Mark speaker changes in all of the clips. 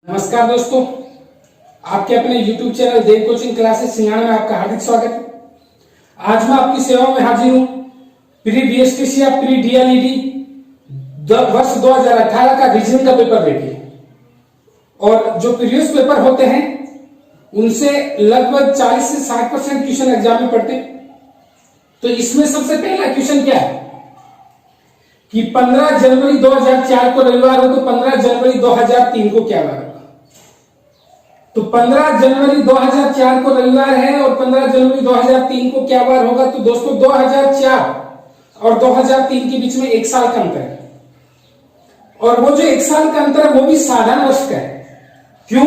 Speaker 1: नमस्कार दोस्तों, आपके अपने YouTube चैनल देव कोचिंग क्लासेस सिंगाना में आपका हार्दिक स्वागत है। आज मैं आपकी सेवा में हाजिर हूँ प्री बीएसटीसी या प्री डीएलईडी वर्ष 2018 का रीजनिंग का पेपर लेके। और जो प्रीवियस पेपर होते हैं उनसे लगभग 40 से 60% क्वेश्चन एग्जाम में पढ़ते हैं। तो इसमें सबसे पहला क्वेश्चन क्या है कि 15 जनवरी 2004 को रविवार हो तो 15 जनवरी 2003 को क्या वार? तो 15 जनवरी 2004 को रविवार है और 15 जनवरी 2003 को क्या बार होगा? तो दोस्तों 2004 और 2003 के बीच में 1 साल का अंतर है। और वो जो 1 साल का अंतर है वो भी साधारण वर्ष का है। क्यों?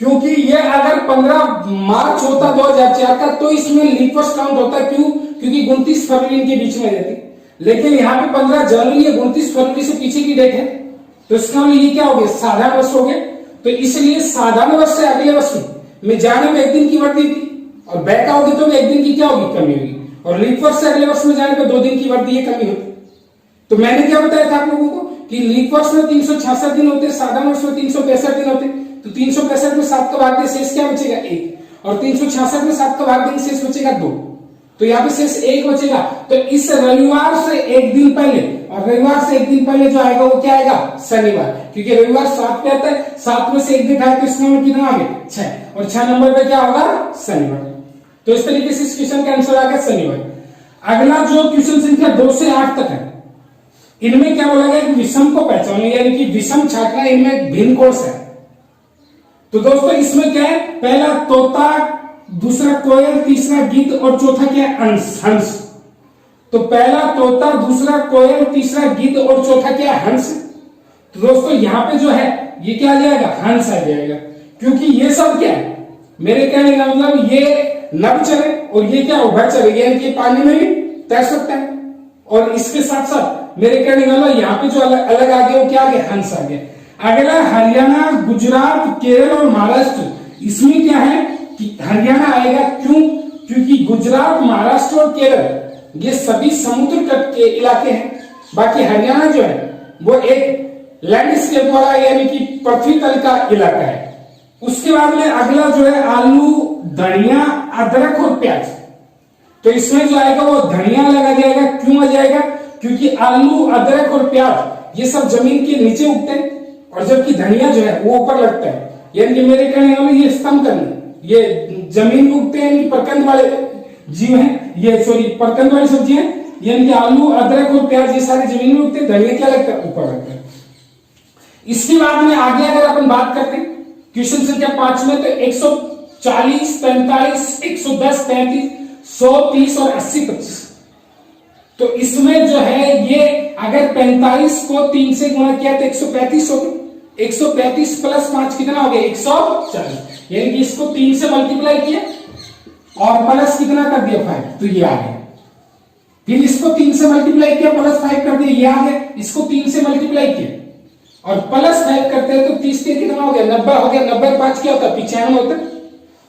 Speaker 1: क्योंकि ये अगर 15 मार्च होता 2004 का तो इसमें लीप वर्ष काउंट होता। क्यों? क्योंकि 29 फरवरी इनके बीच में रहती। लेकिन यहाँ पे 15 जनवरी या 29 फरवरी से पीछे की डेट है, तो इसका मतलब ये क्या हो गया? साधारण वर्ष हो गया। तो इसलिए साधारण वर्ष से अगले वर्ष में जाने में 1 दिन की वृद्धि थी और बैक आओगे तो 1 दिन की क्या होगी? कमी होगी। और लीप वर्ष से अगले वर्ष में जाने पर 2 दिन की वृद्धि है, कमी होती। तो मैंने क्या बताया था आप लोगों को कि लीप वर्ष में 366 दिन होते, साधारण वर्ष में 365 दिन होते। तो 365 में 7 का भाग दें, शेष क्या बचेगा? 1। और 366 में 7 का भाग देंगे, शेष बचेगा 2। तो यहाँ पे शेष 1 बचेगा। तो इस रविवार से 1 दिन पहले, और रविवार से 1 दिन पहले जो आएगा वो क्या आएगा? शनिवार। क्योंकि रविवार 7 पे आता है, 7 में से 1 दिन आए तो इसमें नंबर कितना आ गया? 6। और 6 नंबर पे क्या होगा? शनिवार। तो इस तरीके से इस क्वेश्चन का आंसर आ गया शनिवार। अगला जो क्वेश्चन संख्या 2 से 8 तक है, इनमें क्या बोला गया? विषम को पहचानो, यानी कि विषम छाटना, इनमें भिन्न कोर्स है। तो दोस्तों इसमें क्या है? पहला तोता, दूसरा कोयल, तीसरा गिद्ध और चौथा क्या है? हंस। तो पहला तोता, दूसरा कोयल, तीसरा गिद्ध और चौथा क्या है? हंस। तो दोस्तों यहाँ पे जो है ये क्या आ जाएगा? हंस आ जाएगा। क्योंकि ये सब क्या है? मेरे कहने का मतलब ये नभचर है और ये क्या? उभयचर है, यानी कि पानी में भी तैर सकता है। और इसके साथ साथ मेरे कहने का मतलब यहाँ पे जो अलग आ गया वो क्या आ गया? हंस आ गया। अगला हरियाणा, गुजरात, केरल और महाराष्ट्र, इसमें क्या है कि हरियाणा आएगा। क्यों? क्योंकि गुजरात, महाराष्ट्र और केरल ये सभी समुद्र तट के इलाके हैं। बाकी हरियाणा जो है वो एक लैंडस्केप वाला, यानी कि पृथ्वी तल का इलाका है। उसके बाद में अगला जो है आलू, धनिया, अदरक और प्याज। तो इसमें जो आएगा वो धनिया लगा जाएगा। क्यों आ जाएगा? क्योंकि आलू, अदरक और प्याज ये सब जमीन के नीचे उगते हैं और जबकि धनिया जो है वो ऊपर लगता है। यानी कि मेरे कहने का ये स्तंभ करना, ये जमीन में उगते हैं, परकंद वाले जीव हैं, ये सॉरी परकंद वाली सब्जी है। यानी कि आलू, अदरक और प्याज ये सारे जमीन में उगते हैं, धनिया क्या लगता है? ऊपर लगता है। इसके बाद में आगे अगर अपन बात करते हैं क्वेश्चन संख्या 5 में, तो 140, 45, 110, 33, 130 और 80, 25। तो इसमें जो है ये अगर 45 को 3 से गुणा किया तो 135 हो गया। 135 प्लस 5 कितना हो गया? 140। यानी कि इसको 3 से मल्टीप्लाई किया और प्लस कितना कर दिया? 5। तो ये आ गया। फिर इसको 3 से मल्टीप्लाई किया, प्लस 5 कर दिया, ये आ गया। इसको 3 से मल्टीप्लाई किया और प्लस 5 करते हैं तो 30 के कितना हो गया? 90 हो गया। 90 5 क्या होता है? 95 होता है।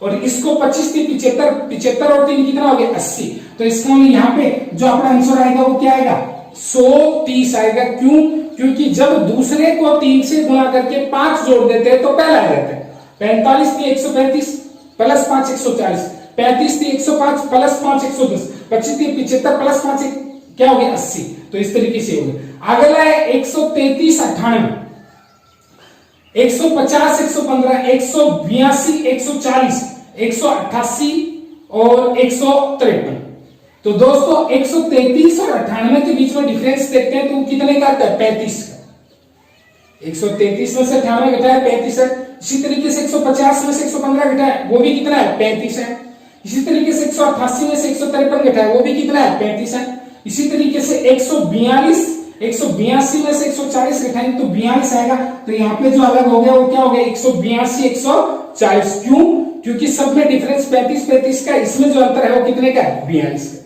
Speaker 1: और इसको 25 के 75 और 3 कितना हो गया? 80। तो इसका मतलब यहाँ पे जो अपना आंसर आएगा वो क्या आएगा? 130 आएगा। क्यों? क्योंकि जब दूसरे को 3 से गुणा करके 5 जोड़ देते हैं तो पहला आ जाता है। 45 थी 135 प्लस 5 140, 35 थी 105 प्लस 5 110, 25 थी 75 प्लस 5 क्या हो गया? 80। तो इस तरीके से हो गया। अगला है 133 98, 150 115, 182 140, 188 और 153। तो दोस्तों 133 और 98 के बीच में डिफरेंस देखते हैं तो वो कितने का आता है? 35 का। 133 में से 98 घटाया 35 है। इसी तरीके से 150 में से 115 घटाया वो भी कितना है? 35 है। इसी तरीके से 188 में से 153 घटाया वो भी कितना है? 35 है। इसी तरीके से 182 में से 140 घटाएंगे तो 42 आएगा। तो यहाँ पे जो अलग हो गया वो क्या हो गया? 182 140। क्यों? क्योंकि सब में डिफरेंस 35 का, इसमें जो अंतर है वो कितने का है? 42 का।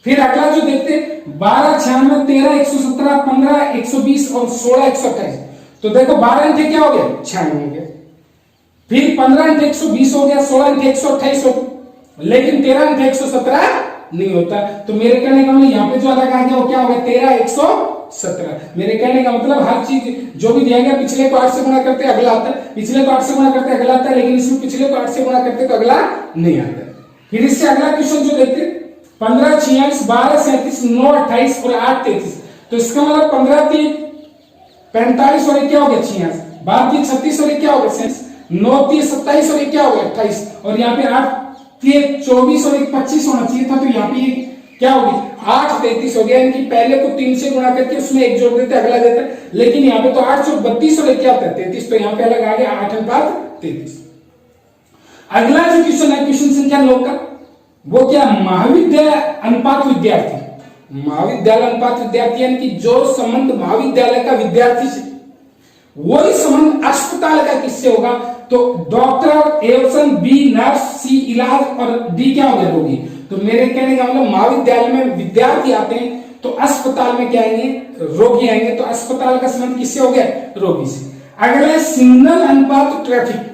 Speaker 1: फिर अगला जो देखते हैं 12 96 13 117 15 120 और 16 128। तो देखो 12 अंक क्या हो गया? 96 हो गया। फिर 15 अंक 120 हो गया, 16 अंक 128 हो गया। लेकिन 13 अंक 117 नहीं होता। तो मेरे कहने का मतलब यहाँ पे जो अलग आ गया वो क्या हो गया? 13 128। 17। मेरे कहने का मतलब हर चीज जो भी दिया गया, पिछले को 8 से गुणा करते अगला आता है, पिछले को 8 से गुणा करते अगला आता है, लेकिन इसमें पिछले को 8 से गुणा करते तो अगला नहीं आता है। फिर इससे अगला क्वेश्चन जो देखते 15 46 12 37 9 28 और 8 33। तो इसका मतलब 15 3 45 और 1 क्या हो गया 46, बाद की 36 और 1 क्या हो गया 37, 9 3 27 और 1 क्या हो गया 28, और यहाँ पे 8 3 24 और 1 25 होना चाहिए था, तो यहाँ पे क्या होगी 8 33 हो गया। यानी कि पहले को 3 से गुणा करके उसमें 1 जोड़ देते अगला देता, लेकिन यहाँ पे तो 8 चौक 32 और 1 क्या होता है 33, तो यहाँ पे अलग आ गया 8 अनुपात 33। अगला जो क्वेश्चन है क्वेश्चन संख्या 9 का, वो क्या महाविद्यालय अनुपात विद्यार्थी। महाविद्यालय अनुपात विद्यार्थी यानी कि जो संबंध महाविद्यालय का विद्यार्थी से वही संबंध अस्पताल का किससे होगा, तो doctor, A option B nurse, C इलाज और डी क्या हो गया रोगी। तो मेरे कहने का मतलब महाविद्यालय में विद्यार्थी आते हैं तो अस्पताल में क्या आएंगे रोगी आएंगे, तो अस्पताल का संबंध किससे हो गया रोगी से। अगला सिग्नल अनुपात ट्रैफिक।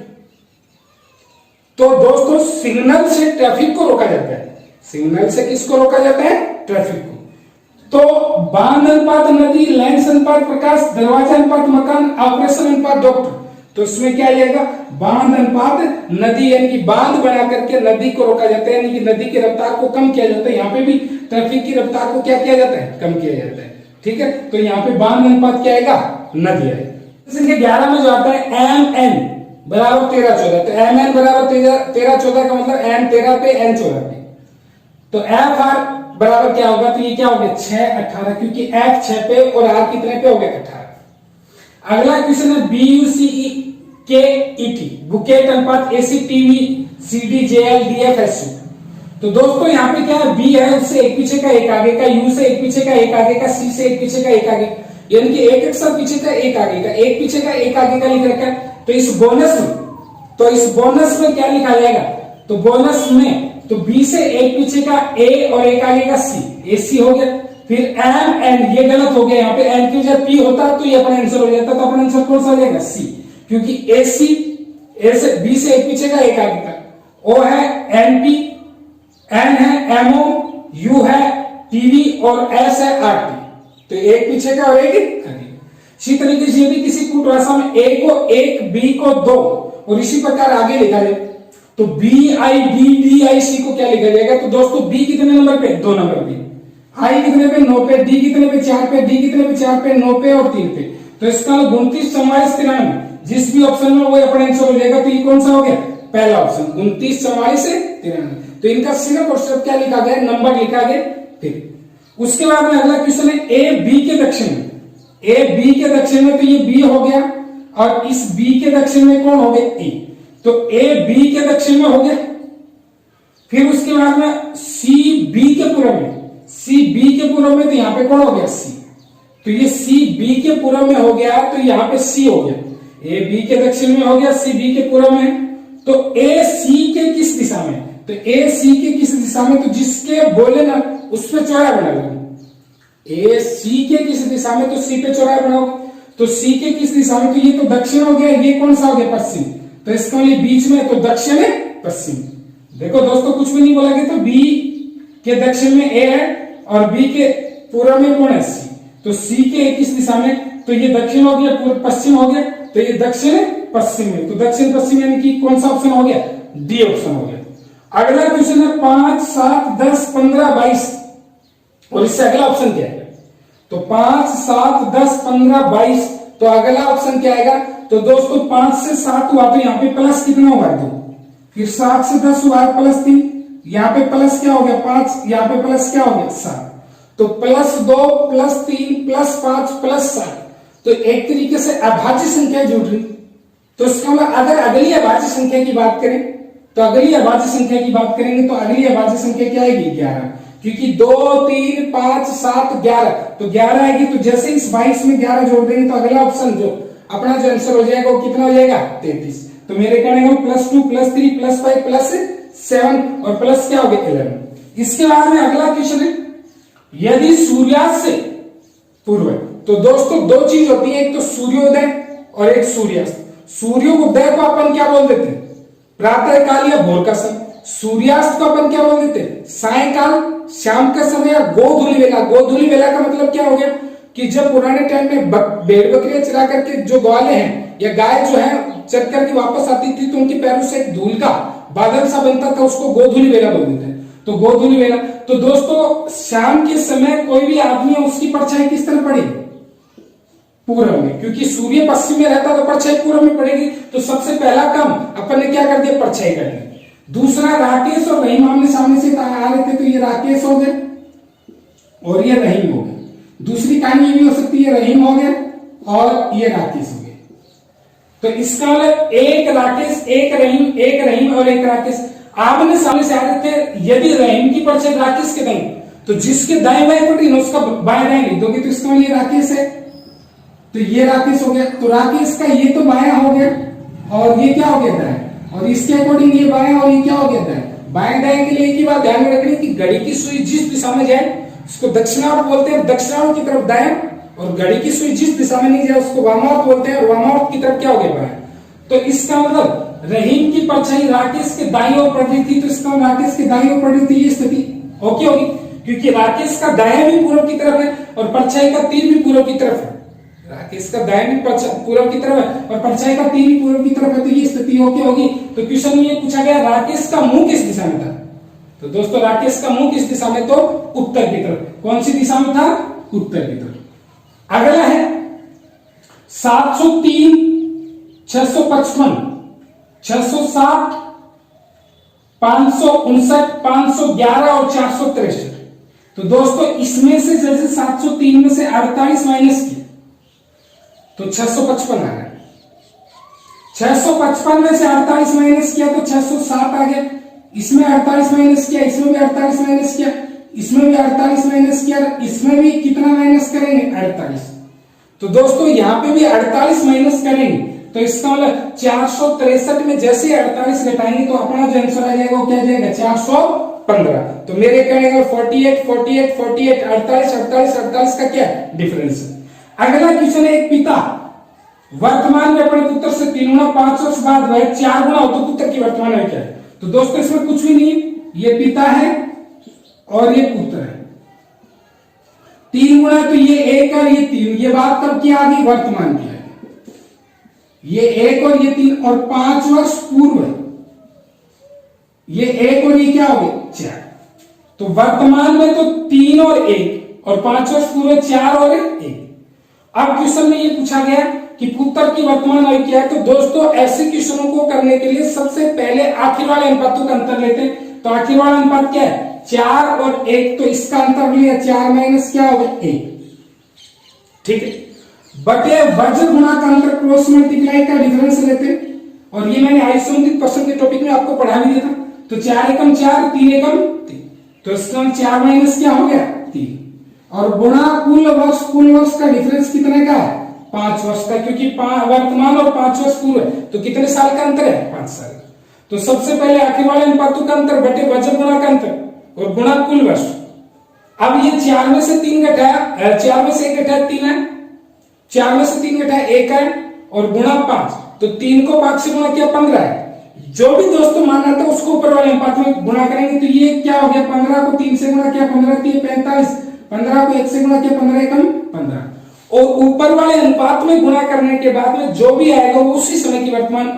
Speaker 1: तो दोस्तों सिग्नल से ट्रैफिक को रोका जाता है, सिग्नल से किसको रोका जाता है ट्रैफिक को। तो बांध अनुपात नदी, लेंस अनुपात प्रकाश, दरवाजा अनुपात मकान, ऑपरेशन अनुपात डॉक्टर। तो इसमें क्या आएगा बांध अनुपात नदी, यानी कि बांध बना करके नदी को रोका जाता है, यानी कि नदी की रफ्तार को कम किया जाता है। यहाँ पे भी ट्रैफिक की रफ्तार को क्या किया जाता है कम किया जाता है, ठीक है। तो यहाँ पे बांध अनुपात क्या आएगा नदी आएगा। संख्या 11 में जो आता है एम एन बराबर 13 14, तो एम एन बराबर 13 14 का मतलब एम 13 पे एन 14 पे, तो एफ आर बराबर क्या होगा, तो ये क्या हो गया 6 18, क्योंकि एफ 6 पे और आर कितने पे हो गया 18। अगला क्वेश्चन है बी यू सी ई के ई टी, बुकेट अनुपात A C T V C D J L D F S U. तो दोस्तों यहाँ पे क्या है बी है उससे एक पीछे का एक आगे का, यू से एक पीछे का एक आगे का, सी से एक पीछे का एक आगे, यानी कि एक एक सब पीछे का एक आगे का, एक पीछे का एक आगे का लिख रखा है। तो इस बोनस में क्या लिखा जाएगा, तो बोनस में तो बी से एक पीछे का ए और एक आगे का सी, ए सी हो गया। फिर एम एन ये गलत हो गया, यहाँ पे एन की जगह पी होता तो ये अपना आंसर हो जाता, तो अपना आंसर कौन सा हो जाएगा सी, क्योंकि ए सी ए से बी से एक पीछे का एक आगे का, ओ है एन पी, एन है एमओ, यू है टीवी और एस है आरटी, तो एक पीछे का और एक आगे। इसी तरीके से यदि किसी कूट भाषा में ए को 1 बी को 2 और इसी प्रकार आगे लिखा जाए तो B I D D I C को क्या लिखा जाएगा, तो दोस्तों बी कितने नंबर पे 2 नंबर पे, आई कितने पे 9 पे, डी कितने पे 4 पे, डी कितने पे 4 पे 9 पे और 3 पे। तो इसका 29 44 93 जिस भी ऑप्शन में वो अपना आंसर हो जाएगा। तो ये कौन सा हो गया पहला ऑप्शन 29 44 93। तो इनका सिर्फ और सिर्फ क्या लिखा गया नंबर लिखा गया। फिर उसके बाद में अगला क्वेश्चन है ए बी के दक्षिण में, ए बी के दक्षिण में तो ये बी हो गया और इस बी के दक्षिण में कौन हो गया ए, तो ए बी के दक्षिण में हो गया। फिर उसके बाद में सी बी के पूर्व में, सी बी के पूर्व में तो यहां पे कौन हो गया सी, तो ये सी बी के पूर्व में हो गया तो यहां पे सी हो गया, ए बी के दक्षिण में हो गया सी बी के पूर्व में। तो ए सी के किस दिशा में, तो ए सी के किस दिशा में, तो जिसके बोले ना उस पे चौराहा बना लो, ए सी के किस दिशा में तो सी पे चौराहा बनाओगे, तो सी के किस दिशा में, तो ये तो दक्षिण हो गया, ये कौन सा हो गया पश्चिम, तो इसका लिए बीच में तो दक्षिण है पश्चिम। देखो दोस्तों कुछ भी नहीं बोला गया, तो बी के दक्षिण में ए है और बी के पूर्व में कौन है सी, तो सी के किस दिशा में, तो ये दक्षिण हो गया पूर्व पश्चिम हो गया, तो ये दक्षिण पश्चिम में, तो दक्षिण पश्चिम यानी कि कौन सा ऑप्शन हो गया डी ऑप्शन हो गया। अगला क्वेश्चन है 5 7 10 15 22 और इससे अगला ऑप्शन क्या है, तो 5 7 10 15 22 तो अगला ऑप्शन क्या आएगा, तो दोस्तों 5 से 7 हुआ तो यहाँ पे प्लस कितना हुआ 2, फिर 7 से 10 हुआ प्लस 3, यहाँ पे प्लस क्या हो गया 5, यहाँ पे प्लस क्या हो गया 7, तो प्लस 2 प्लस 3 प्लस 5 प्लस 7, तो एक तरीके से अभाज्य संख्या जुड़ रही। तो इसका मतलब अगर अगली अभाज्य संख्या की बात करें तो अगली अभाज्य संख्या की बात करेंगे तो अगली अभाज्य संख्या क्या आएगी 11, क्योंकि 2 3 5 7 11 तो 11 आएगी, तो जैसे इस 22 में 11 जोड़ देंगे तो अगला ऑप्शन जो अपना जो आंसर हो जाएगा वो कितना हो जाएगा 33। तो मेरे कहने का +2 +3 +5 +7 और प्लस क्या हो गया 11। इसके बाद में अगला क्वेश्चन है यदि सूर्यास्त से पूर्व, तो दोस्तों दो चीज होती है, एक तो सूर्योदय और एक सूर्यास्त। सूर्योदय को अपन क्या बोल देते हैं प्रातः काल या भोर का समय, सूर्यास्त को अपन क्या बोल देते हैं सायकाल शाम का समय या गोधूली वेला। गोधूली वेला का मतलब क्या हो गया, कि जब पुराने टाइम में भेड़ बकरियां चरा करके जो ग्वाले हैं या गाय जो है चर करके वापस आती थी तो उनके पैरों से एक धूल का बादल सा बनता था, उसको गोधूली वेला बोलते थे। तो गोधूली वेला, तो दोस्तों शाम के समय कोई भी आदमी है उसकी परछाई किस तरह पड़ेगी? पूरब में, क्योंकि सूर्य पश्चिम में रहता तो परछाई पूरब में पड़ेगी। तो सबसे पहला काम अपन ने क्या कर दिया? परछाई कर दी। दूसरा, राकेश और रहीम आमने सामने से आ रहे थे तो ये राकेश हो गए और ये रहीम हो गए। दूसरी कहानी ये भी हो सकती है, रहीम हो गया और ये राकेश हो गया। तो इसका मतलब एक राकेश, एक रहीम और एक राकेश आमने सामने से आ रहे थे। यदि रहीम की परछाई राकेश के दाएं, तो जिसके दाएं बाएं पड़ रही है उसका बाएं दाएं लिख दोगे तो इसका मतलब ये राकेश है, तो ये राकेश हो गया। तो राकेश का ये तो बायां हो गया और ये क्या हो गया दाएं, और इसके अकॉर्डिंग ये बायां और ये क्या हो गया दाएं। बाएं दाएं के लिए एक ही बात ध्यान में रखनी कि घड़ी की सुई जिस दिशा में जाए उसको दक्षिणावर्त बोलते हैं, दक्षिणावर्त की तरफ दाएं, और घड़ी की सुई जिस दिशा में नहीं जाए उसको वामावर्त बोलते हैं, और वामावर्त की तरफ क्या हो गया बाएं। तो इसका मतलब रहीम की परछाई राकेश के दाईं ओर पड़ रही थी, तो इसका राकेश के दाईं ओर पड़ रही थी, ये स्थिति ओके होगी, क्योंकि राकेश का दायां भी पूरब की तरफ है और परछाई का तीर भी पूरब की तरफ है। राकेश का दाएं भी पूरब की तरफ है और परछाई का तीर भी पूरब की तरफ है, तो ये स्थिति ओके होगी। तो क्वेश्चन में ये पूछा गया राकेश का मुंह किस दिशा में था? तो दोस्तों राकेश का मुंह किस दिशा में? तो उत्तर की तरफ। कौन सी दिशा में था? उत्तर की तरफ। अगला है 703, 655, 607, 559, 511 और 463। तो दोस्तों इसमें से जैसे 703 में से 48 माइनस किया तो 655 आ गया। 655 में से 48 माइनस किया तो 607 आ गया। इसमें 48 माइनस किया, इसमें भी 48 माइनस किया, इसमें भी 48 माइनस किया, इसमें भी कितना माइनस करेंगे? 48। तो दोस्तों यहां पे भी 48 माइनस करेंगे तो इसका मतलब 463 में जैसे 48 घटाएंगे तो अपना जो आंसर आ जाएगा वो क्या जाएगा? 415। तो मेरे कहने का 48, 48, 48, 48, 48, 48 का क्या डिफरेंस है। अगला क्वेश्चन है, एक पिता वर्तमान में अपने पुत्र से 3 गुना 5 वर्ष बाद वह 4 गुना हो तो पुत्र की वर्तमान आयु क्या है? तो दोस्तों इसमें कुछ भी नहीं, ये पिता है और ये पुत्र है। 3 गुना तो ये 1 और ये 3, ये बात कब की आ गई? वर्तमान की आ गई। ये 1 और ये 3 और 5 वर्ष पूर्व है, ये 1 और ये क्या हो गए? 4। तो वर्तमान में तो 3 और 1 और 5 वर्ष पूर्व 4 और 1। अब क्वेश्चन में ये पूछा गया कि पुत्र की वर्तमान आयु क्या है। तो दोस्तों ऐसे क्वेश्चनों को करने के लिए सबसे पहले आखिर वाले अनुपातों का अंतर लेते हैं। तो आखिर वाला अनुपात क्या है? 4 और 1, तो इसका अंतर लिया 4 माइनस क्या होगा? 1। ठीक है, बटे वज्र गुणा का अंतर क्रॉस मल्टीप्लाई का डिफरेंस लेते हैं, और ये मैंने आइसोमेट्रिक पर्सन के टॉपिक में आपको पढ़ा भी दिया था। तो 4 एकम 4, 3 एकम 3, तो इसका 4 माइनस क्या हो गया? 3, और गुणा कुल वर्ष का डिफरेंस कितने का है? 5 वर्ष का, क्योंकि वर्तमान और 5 वर्ष पूर्व है तो कितने साल का अंतर है? 5 साल। तो सबसे पहले आखिर वाले अनुपातों का अंतर बटे वज्र गुणा का अंतर और गुणा कुल वर्ष। अब ये 4 में से 3 घटाया, 4 में से 1 घटाया 3 है, 4 में से 3 घटाया 1 है और गुणा 5, तो 3 को 5 से गुणा किया 15 है। जो भी दोस्तों मान आता है उसको ऊपर वाले अनुपात में गुणा करेंगे तो ये क्या हो गया? 15 को 3 से गुणा किया 15 3 45, 15 को 1 से गुणा किया 15 एकम 15, और ऊपर वाले अनुपात में गुणा करने के बाद में जो भी आएगा वो उसी समय की वर्तमान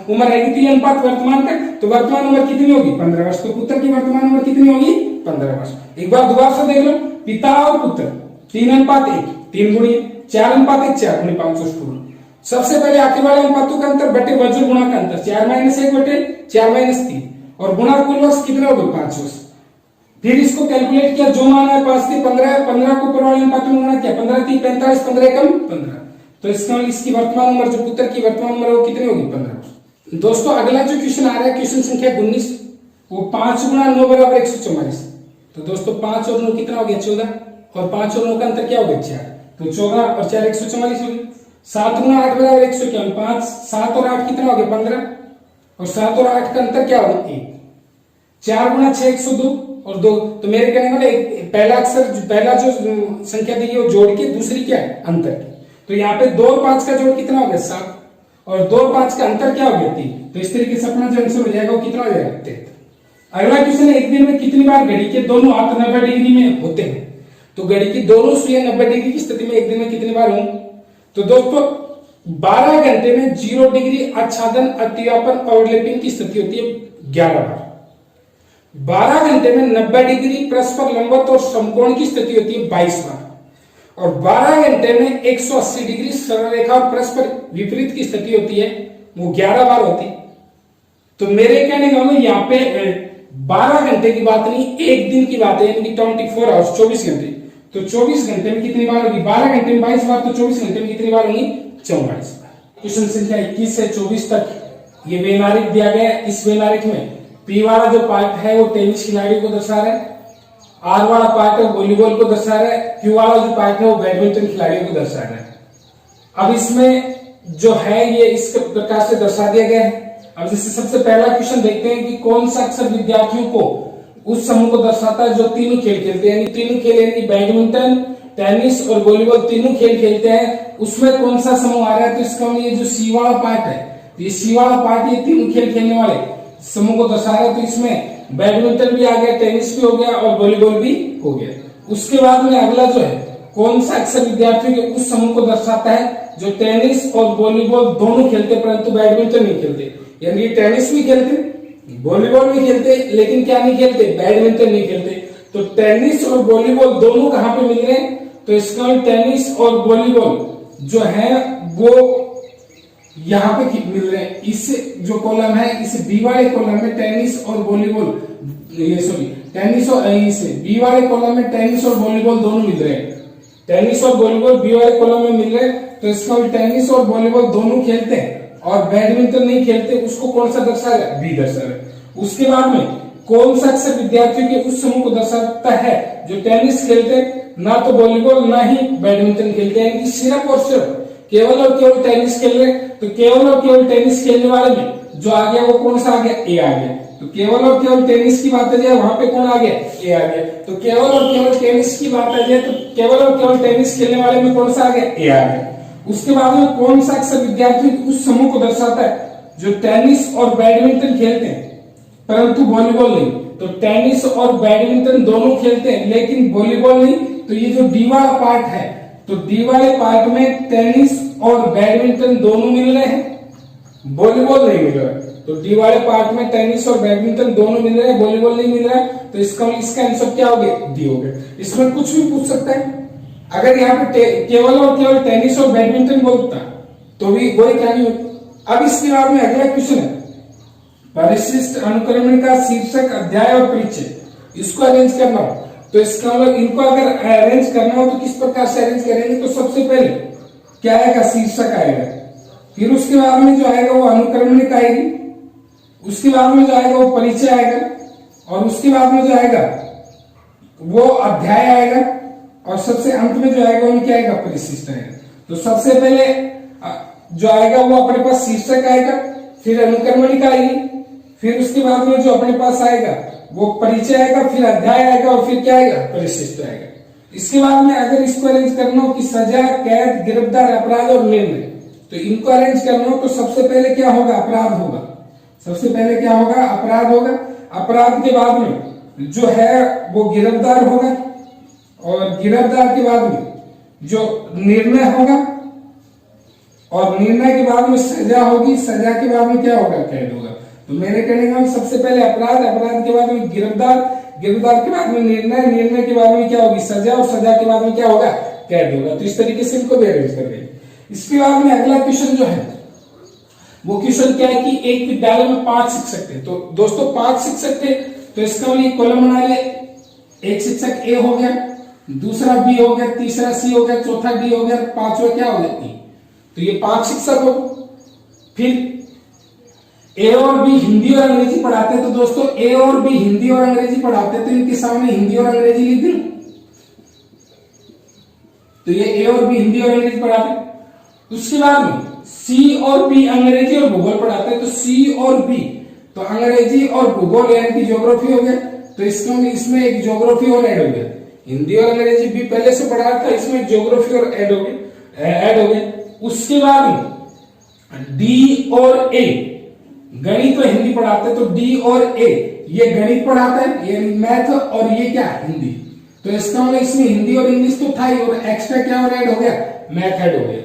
Speaker 1: उम्र आएगी। तो ये अनुपात वर्तमान का, तो वर्तमान उम्र कितनी होगी? 15 वर्ष। तो पुत्र की वर्तमान उम्र कितनी होगी? 15 वर्ष। एक बार दोबारा से देख लो, पिता और पुत्र 3:1, 3 गुणी 4:1, 4 गुणी 5 वर्ष पूर्व। सबसे पहले आखिर वाले अनुपातों का अंतर बटे वज्र गुणा का अंतर 4 माइनस 1 बटे 4 माइनस 3, और गुणा कुल वर्ष कितने हो गए? 5 वर्ष। फिर इसको कैलकुलेट किया, जो मान है 5 से 15 है, 15 को ऊपर वाले अनुपात में गुणा किया 15 3 45, 15 एकम 15, तो इसका इसकी वर्तमान उम्र जो पुत्र की वर्तमान उम्र वो कितनी होगी? 15 वर्ष। दोस्तों अगला जो क्वेश्चन आ रहा है क्वेश्चन संख्या 19, वो 5 गुणा 9 बराबर 144। तो दोस्तों 5 और 9 कितना हो गया? 14, और 5 और 9 का अंतर क्या हो गया? 4, तो 14 और 4 144 हो गया। 7 गुणा 8 बराबर 151, 5 7 और 8 कितना हो गया? 15, और 7 और 8 का अंतर क्या होगा? 1। 4 गुणा 6 102 और 2, तो मेरे कहने वाले पहला अक्षर पहला जो संख्या दी है वो जोड़ के, दूसरी क्या है? अंतर की। तो यहाँ पे 2 और 5 का जोड़ कितना हो गया? 7, और 2 और 5 का अंतर क्या हो गया? 3। तो इस तरीके से अपना जो आंसर हो जाएगा वो कितना हो जाएगा? 73। अगला क्वेश्चन है, एक दिन में कितनी बार घड़ी के दोनों हाथ 90 डिग्री में होते हैं? तो घड़ी की दोनों सुइयां 90 डिग्री की स्थिति में एक दिन में कितनी बार होंगी? तो दोस्तों 12 घंटे में 0 डिग्री आच्छादन, अतिव्यापन, ओवरलैपिंग की स्थिति होती है 11 बार। 12 घंटे में 90 डिग्री परस्पर लंबवत और समकोण की स्थिति होती है 22 बार। और 12 घंटे में 180 डिग्री सरल रेखा और परस्पर विपरीत की स्थिति होती है वो 11 बार होती है। तो मेरे कहने का मतलब यहाँ पे 12 घंटे की बात नहीं, एक दिन की बात है, यानी 24 आवर्स, 24 घंटे। तो 24 घंटे में कितनी बार होगी? 12 घंटे में 22 बार, तो 24 घंटे में कितनी बार होगी? 44 बार। क्वेश्चन संख्या 21 से 24 तक ये वेनारिक दिया गया है। इस वेनारिक में पी वाला जो पार्ट है वो टेनिस खिलाड़ियों को दर्शा रहा है, आर वाला पार्ट है वॉलीबॉल को दर्शा रहा है, क्यू वाला जो पार्ट है वो बैडमिंटन खिलाड़ियों को दर्शा रहा है। अब इसमें जो है ये इस प्रकार से दर्शा दिया गया है। अब जैसे सबसे पहला क्वेश्चन देखते हैं कि कौन सा अक्षर विद्यार्थियों को उस समूह को दर्शाता है जो तीनों खेल खेलते हैं, तीनों खेल यानी बैडमिंटन, टेनिस और वॉलीबॉल तीनों खेल खेलते हैं, उसमें कौन सा समूह आ रहा है? तो इसका मतलब ये जो सी वाला पार्ट है, तो ये सी वाला पार्ट ये तीनों खेल खेलने वाले समूह को दर्शा रहा है। तो इसमें बैडमिंटन भी आ गया, टेनिस भी हो गया और वॉलीबॉल भी हो गया। उसके बाद में अगला जो है कौन सा अक्षर विद्यार्थियों के उस समूह को दर्शाता है जो टेनिस और वॉलीबॉल दोनों खेलते परंतु बैडमिंटन नहीं खेलते, यानी टेनिस भी खेलते, वॉलीबॉल भी खेलते, लेकिन क्या नहीं खेलते? बैडमिंटन नहीं खेलते। तो टेनिस और वॉलीबॉल दोनों कहां पे मिल रहे हैं? तो इसका टेनिस और वॉलीबॉल जो है वो यहाँ पे मिल रहे हैं। इस जो कॉलम है, इस बी वाले कॉलम में टेनिस और वॉलीबॉल, टेनिस और इस बी वाले कॉलम में टेनिस और वॉलीबॉल दोनों मिल रहे हैं। टेनिस और वॉलीबॉल बी वाले कॉलम में मिल रहे हैं, तो इसका टेनिस और वॉलीबॉल दोनों खेलते हैं और बैडमिंटन नहीं खेलते, उसको कौन सा दर्शा रहा है? बी दर्शा रहा है। उसके बाद में कौन सा अक्षर विद्यार्थियों के उस समूह को दर्शाता है जो टेनिस खेलते, ना तो वॉलीबॉल ना ही बैडमिंटन खेलते हैं, सिर्फ और सिर्फ केवल और केवल टेनिस खेल रहे। तो केवल और केवल टेनिस खेलने वाले में जो आ गया वो कौन सा आ गया? ए आ गया। तो केवल और केवल टेनिस की बात है, वहां पे कौन आ गया? ए आ गया। तो केवल और केवल टेनिस की बात है, तो केवल और केवल टेनिस खेलने वाले में कौन सा आ गया? ए आ गया। उसके बाद में कौन सा अक्षर विद्यार्थी उस समूह को दर्शाता है जो टेनिस और बैडमिंटन खेलते हैं परंतु वॉलीबॉल नहीं? तो टेनिस और बैडमिंटन दोनों खेलते हैं लेकिन वॉलीबॉल नहीं। तो ये जो डी वाला पार्ट है, तो डी वाले पार्ट में टेनिस और बैडमिंटन दोनों मिल रहे हैं, वॉलीबॉल नहीं मिल रहा है। तो डी वाले पार्ट में टेनिस और बैडमिंटन दोनों मिल रहे हैं, वॉलीबॉल नहीं मिल रहा है। तो इसका आंसर क्या हो गया? डी हो गया। इसमें कुछ भी पूछ सकता है। अगर यहाँ पे केवल और केवल टेनिस और बैडमिंटन बोलता तो भी वही कहानी होती। अब इसके बाद में अगला क्वेश्चन है परिशिष्ट अनुक्रमण का शीर्षक, अध्याय और परिचय, इसको अरेंज करना हो। तो इसका मतलब इनको अगर अरेंज करना हो तो किस प्रकार से अरेंज करेंगे? तो सबसे पहले क्या आएगा? शीर्षक आएगा, फिर उसके बाद में जो आएगा वो अनुक्रमणिका आएगी, उसके बाद में जो आएगा वो परिचय आएगा, और उसके बाद में जो आएगा वो अध्याय आएगा, और सबसे अंत में जो आएगा वो क्या आएगा? परिशिष्ट आएगा। तो सबसे पहले जो आएगा वो अपने पास शीर्षक आएगा, फिर अनुक्रमणिका आएगी, फिर उसके बाद में जो अपने पास आएगा वो परिचय आएगा, फिर अध्याय आएगा, और फिर क्या आएगा? परिशिष्ट आएगा। इसके बाद में अगर इसको अरेंज करना हो कि सजा, कैद, गिरफ्तार, अपराध और निर्णय, तो इनको अरेंज करना हो तो सबसे पहले क्या होगा? अपराध होगा। सबसे पहले क्या होगा? अपराध होगा। अपराध के बाद में जो है वो गिरफ्तार होगा, और गिरफ्तार के बाद में जो निर्णय होगा, और निर्णय के बाद में सजा होगी, सजा के बाद में क्या होगा? कैद होगा। तो मेरे कहने का सबसे पहले अपराध, अपराध के बाद में गिरफ्तार, गिरफ्तार के बाद में निर्णय, निर्णय के बाद में क्या होगी? सजा, और सजा के बाद में क्या होगा? कैद होगा। तो इस तरीके से इनको भी अरेंज कर देंगे। इसके बाद में अगला क्वेश्चन जो है वो क्वेश्चन क्या है कि एक विद्यालय में 5 शिक्षक थे। तो दोस्तों 5 शिक्षक थे, तो इसका लिए कॉलम बना ले। एक शिक्षक ए हो गया, दूसरा बी हो गया, तीसरा सी हो गया, चौथा डी हो गया, पांचवा क्या हो गया? ई। तो ये 5 शिक्षक हो। फिर ए और बी हिंदी और अंग्रेजी पढ़ाते हैं। तो दोस्तों ए और बी हिंदी और अंग्रेजी पढ़ाते हैं, तो इनके सामने हिंदी और अंग्रेजी लिख दी। तो ये ए और बी हिंदी और अंग्रेजी पढ़ाते हैं। उसके बाद में सी और बी अंग्रेजी और भूगोल पढ़ाते हैं। तो सी और बी तो अंग्रेजी और भूगोल यानी कि ज्योग्राफी हो गया। तो इसमें एक ज्योग्राफी और ऐड हो गया। हिंदी और अंग्रेजी बी पहले से पढ़ा था, इसमें ज्योग्राफी और ऐड हो गए। उसके बाद में डी और ए गणित और हिंदी पढ़ाते हैं। तो डी और ए ये गणित पढ़ाते हैं, ये मैथ, और ये क्या? हिंदी। तो इसका मतलब इसमें हिंदी और इंग्लिश तो था ही, और एक्स्ट्रा क्या और ऐड हो गया, मैथ ऐड हो गया।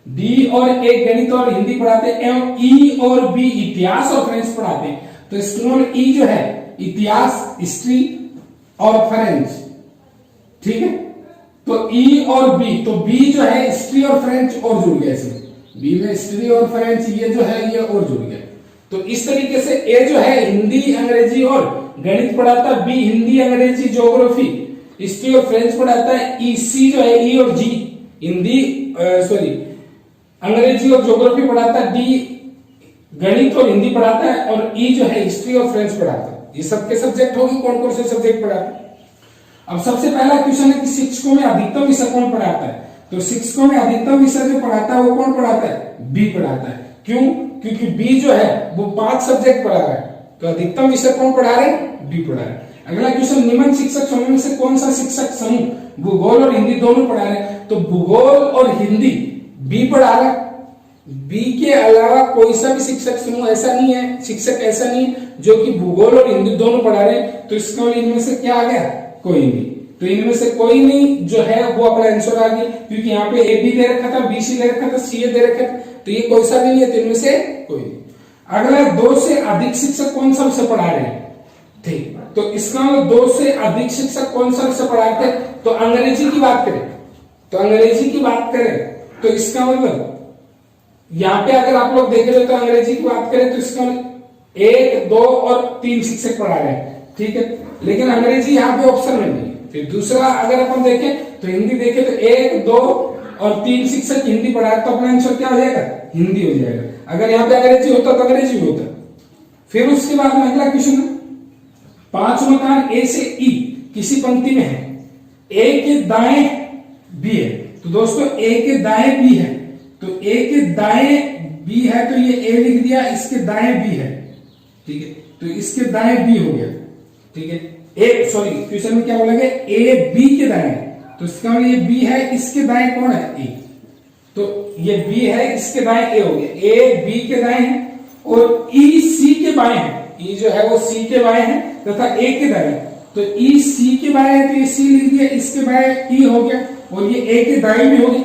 Speaker 1: डी और ए गणित और हिंदी पढ़ाते हैं, एवं ई और बी इतिहास और फ्रेंच पढ़ाते हैं। तो स्मॉल ई जो है इतिहास, हिस्ट्री और फ्रेंच, ठीक है। तो ई और बी, तो बी जो है हिस्ट्री और फ्रेंच और जुड़ गया इसमें, बी में हिस्ट्री और फ्रेंच ये जो है ये और जुड़ गया। तो इस तरीके से ए जो है हिंदी अंग्रेजी और गणित पढ़ाता है, बी हिंदी अंग्रेजी ज्योग्राफी हिस्ट्री और फ्रेंच पढ़ाता है, ई सी जो है ई और जी हिंदी अंग्रेजी और ज्योग्राफी पढ़ाता है, डी गणित और हिंदी पढ़ाता है, और ई जो है हिस्ट्री और फ्रेंच पढ़ाता है। ये सबके सब्जेक्ट होगी, कौन कौन से सब्जेक्ट पढ़ाते हैं। अब सबसे पहला क्वेश्चन है कि शिक्षकों में अधिकतम विषय कौन पढ़ाता है। तो शिक्षकों में अधिकतम विषय जो पढ़ाता है वो कौन पढ़ाता है, बी पढ़ाता है। क्यों, क्योंकि बी जो है वो 5 सब्जेक्ट पढ़ा रहा है, तो अधिकतम विषय कौन पढ़ा रहे हैं, बी पढ़ा रहे हैं। अगला क्वेश्चन, निम्न शिक्षक समूह में से कौन सा शिक्षक समूह भूगोल और हिंदी दोनों पढ़ा रहे हैं। तो भूगोल और हिंदी बी पढ़ा रहा है, बी के अलावा कोई सा भी शिक्षक समूह ऐसा नहीं है, शिक्षक ऐसा नहीं है जो कि भूगोल और हिंदी दोनों पढ़ा रहे हैं। तो इसका इनमें से क्या आ गया, कोई नहीं। तो इनमें से कोई नहीं जो है वो अपना आंसर आ गया, क्योंकि यहाँ पे ए बी दे रखा था, बी सी दे रखा था, सी ए दे रखा था, तो ये कोई सा भी नहीं है, तो इनमें से कोई नहीं। अगला 2 से अधिक शिक्षक कौन सा विषय पढ़ा रहे हैं, ठीक। तो इसका मतलब 2 से अधिक शिक्षक कौन सा विषय पढ़ाते हैं। तो अंग्रेजी की बात करें, तो अंग्रेजी की बात करें तो इसका मतलब यहाँ पे अगर आप लोग देख रहे हो तो अंग्रेजी की बात करें तो इसका 1, 2 और 3 शिक्षक पढ़ा रहे हैं, ठीक है। लेकिन अंग्रेजी यहाँ पे ऑप्शन में नहीं है। फिर दूसरा अगर अपन देखें तो हिंदी देखें तो 1, 2 और 3 शिक्षक हिंदी पढ़ा तो अपना आंसर क्या हो जाएगा, हिंदी हो जाएगा। अगर यहाँ पे अंग्रेजी होता तो अंग्रेजी होता। फिर उसके बाद में अगला क्वेश्चन है, 5 मकान ए से ई किसी पंक्ति में है, ए के दाएं बी है। तो दोस्तों ए के दाएं बी है, तो ए के दाएं बी है तो ये ए लिख दिया, इसके दाएं बी है, ठीक है। तो इसके दाएं बी हो गया, ठीक है। ए सॉरी क्वेश्चन में क्या बोलेंगे, ए बी के दाएं, तो इसका मतलब ये बी है, इसके दाएं कौन है, ए। तो ये बी है, इसके दाएं ए हो गया, ए बी के दाएं है, और ई सी के बाएं है। ई जो है वो सी के बाएं है तथा ए के दाएं। तो ई सी के बाएं है तो ये सी लिख दिया, इसके बाएं ई हो गया, और ये ए के दाएं भी हो गई,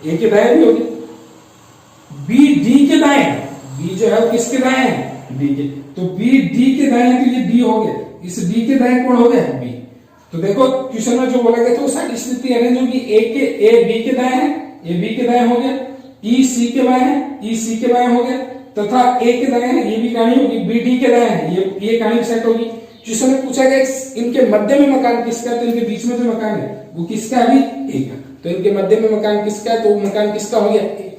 Speaker 1: ए के दाएं भी हो गई। बी डी के दाएं है, बी जो है वो किसके दाएं है, डी के। तो बी डी के दाएं है तो ये डी हो गया, इस डी के दाएं कौन हो गया, बी। तो देखो क्वेश्चन में जो बोला गया था वो सारी स्थिति अरेंज होगी, ए बी के दाएं है, ए बी के दाएं हो गया, ई सी के बाएं है, ई सी के बाएं हो गया, तथा ए के दाएं है, ये भी कहानी होगी, बी डी के दाएं है, ये कहानी सेट होगी। क्वेश्चन में पूछा गया इनके मध्य में मकान किसका है, तो इनके बीच में जो मकान है वो किसका है, अभी ए का। तो इनके मध्य में मकान किसका है, तो मकान किसका हो गया, ए।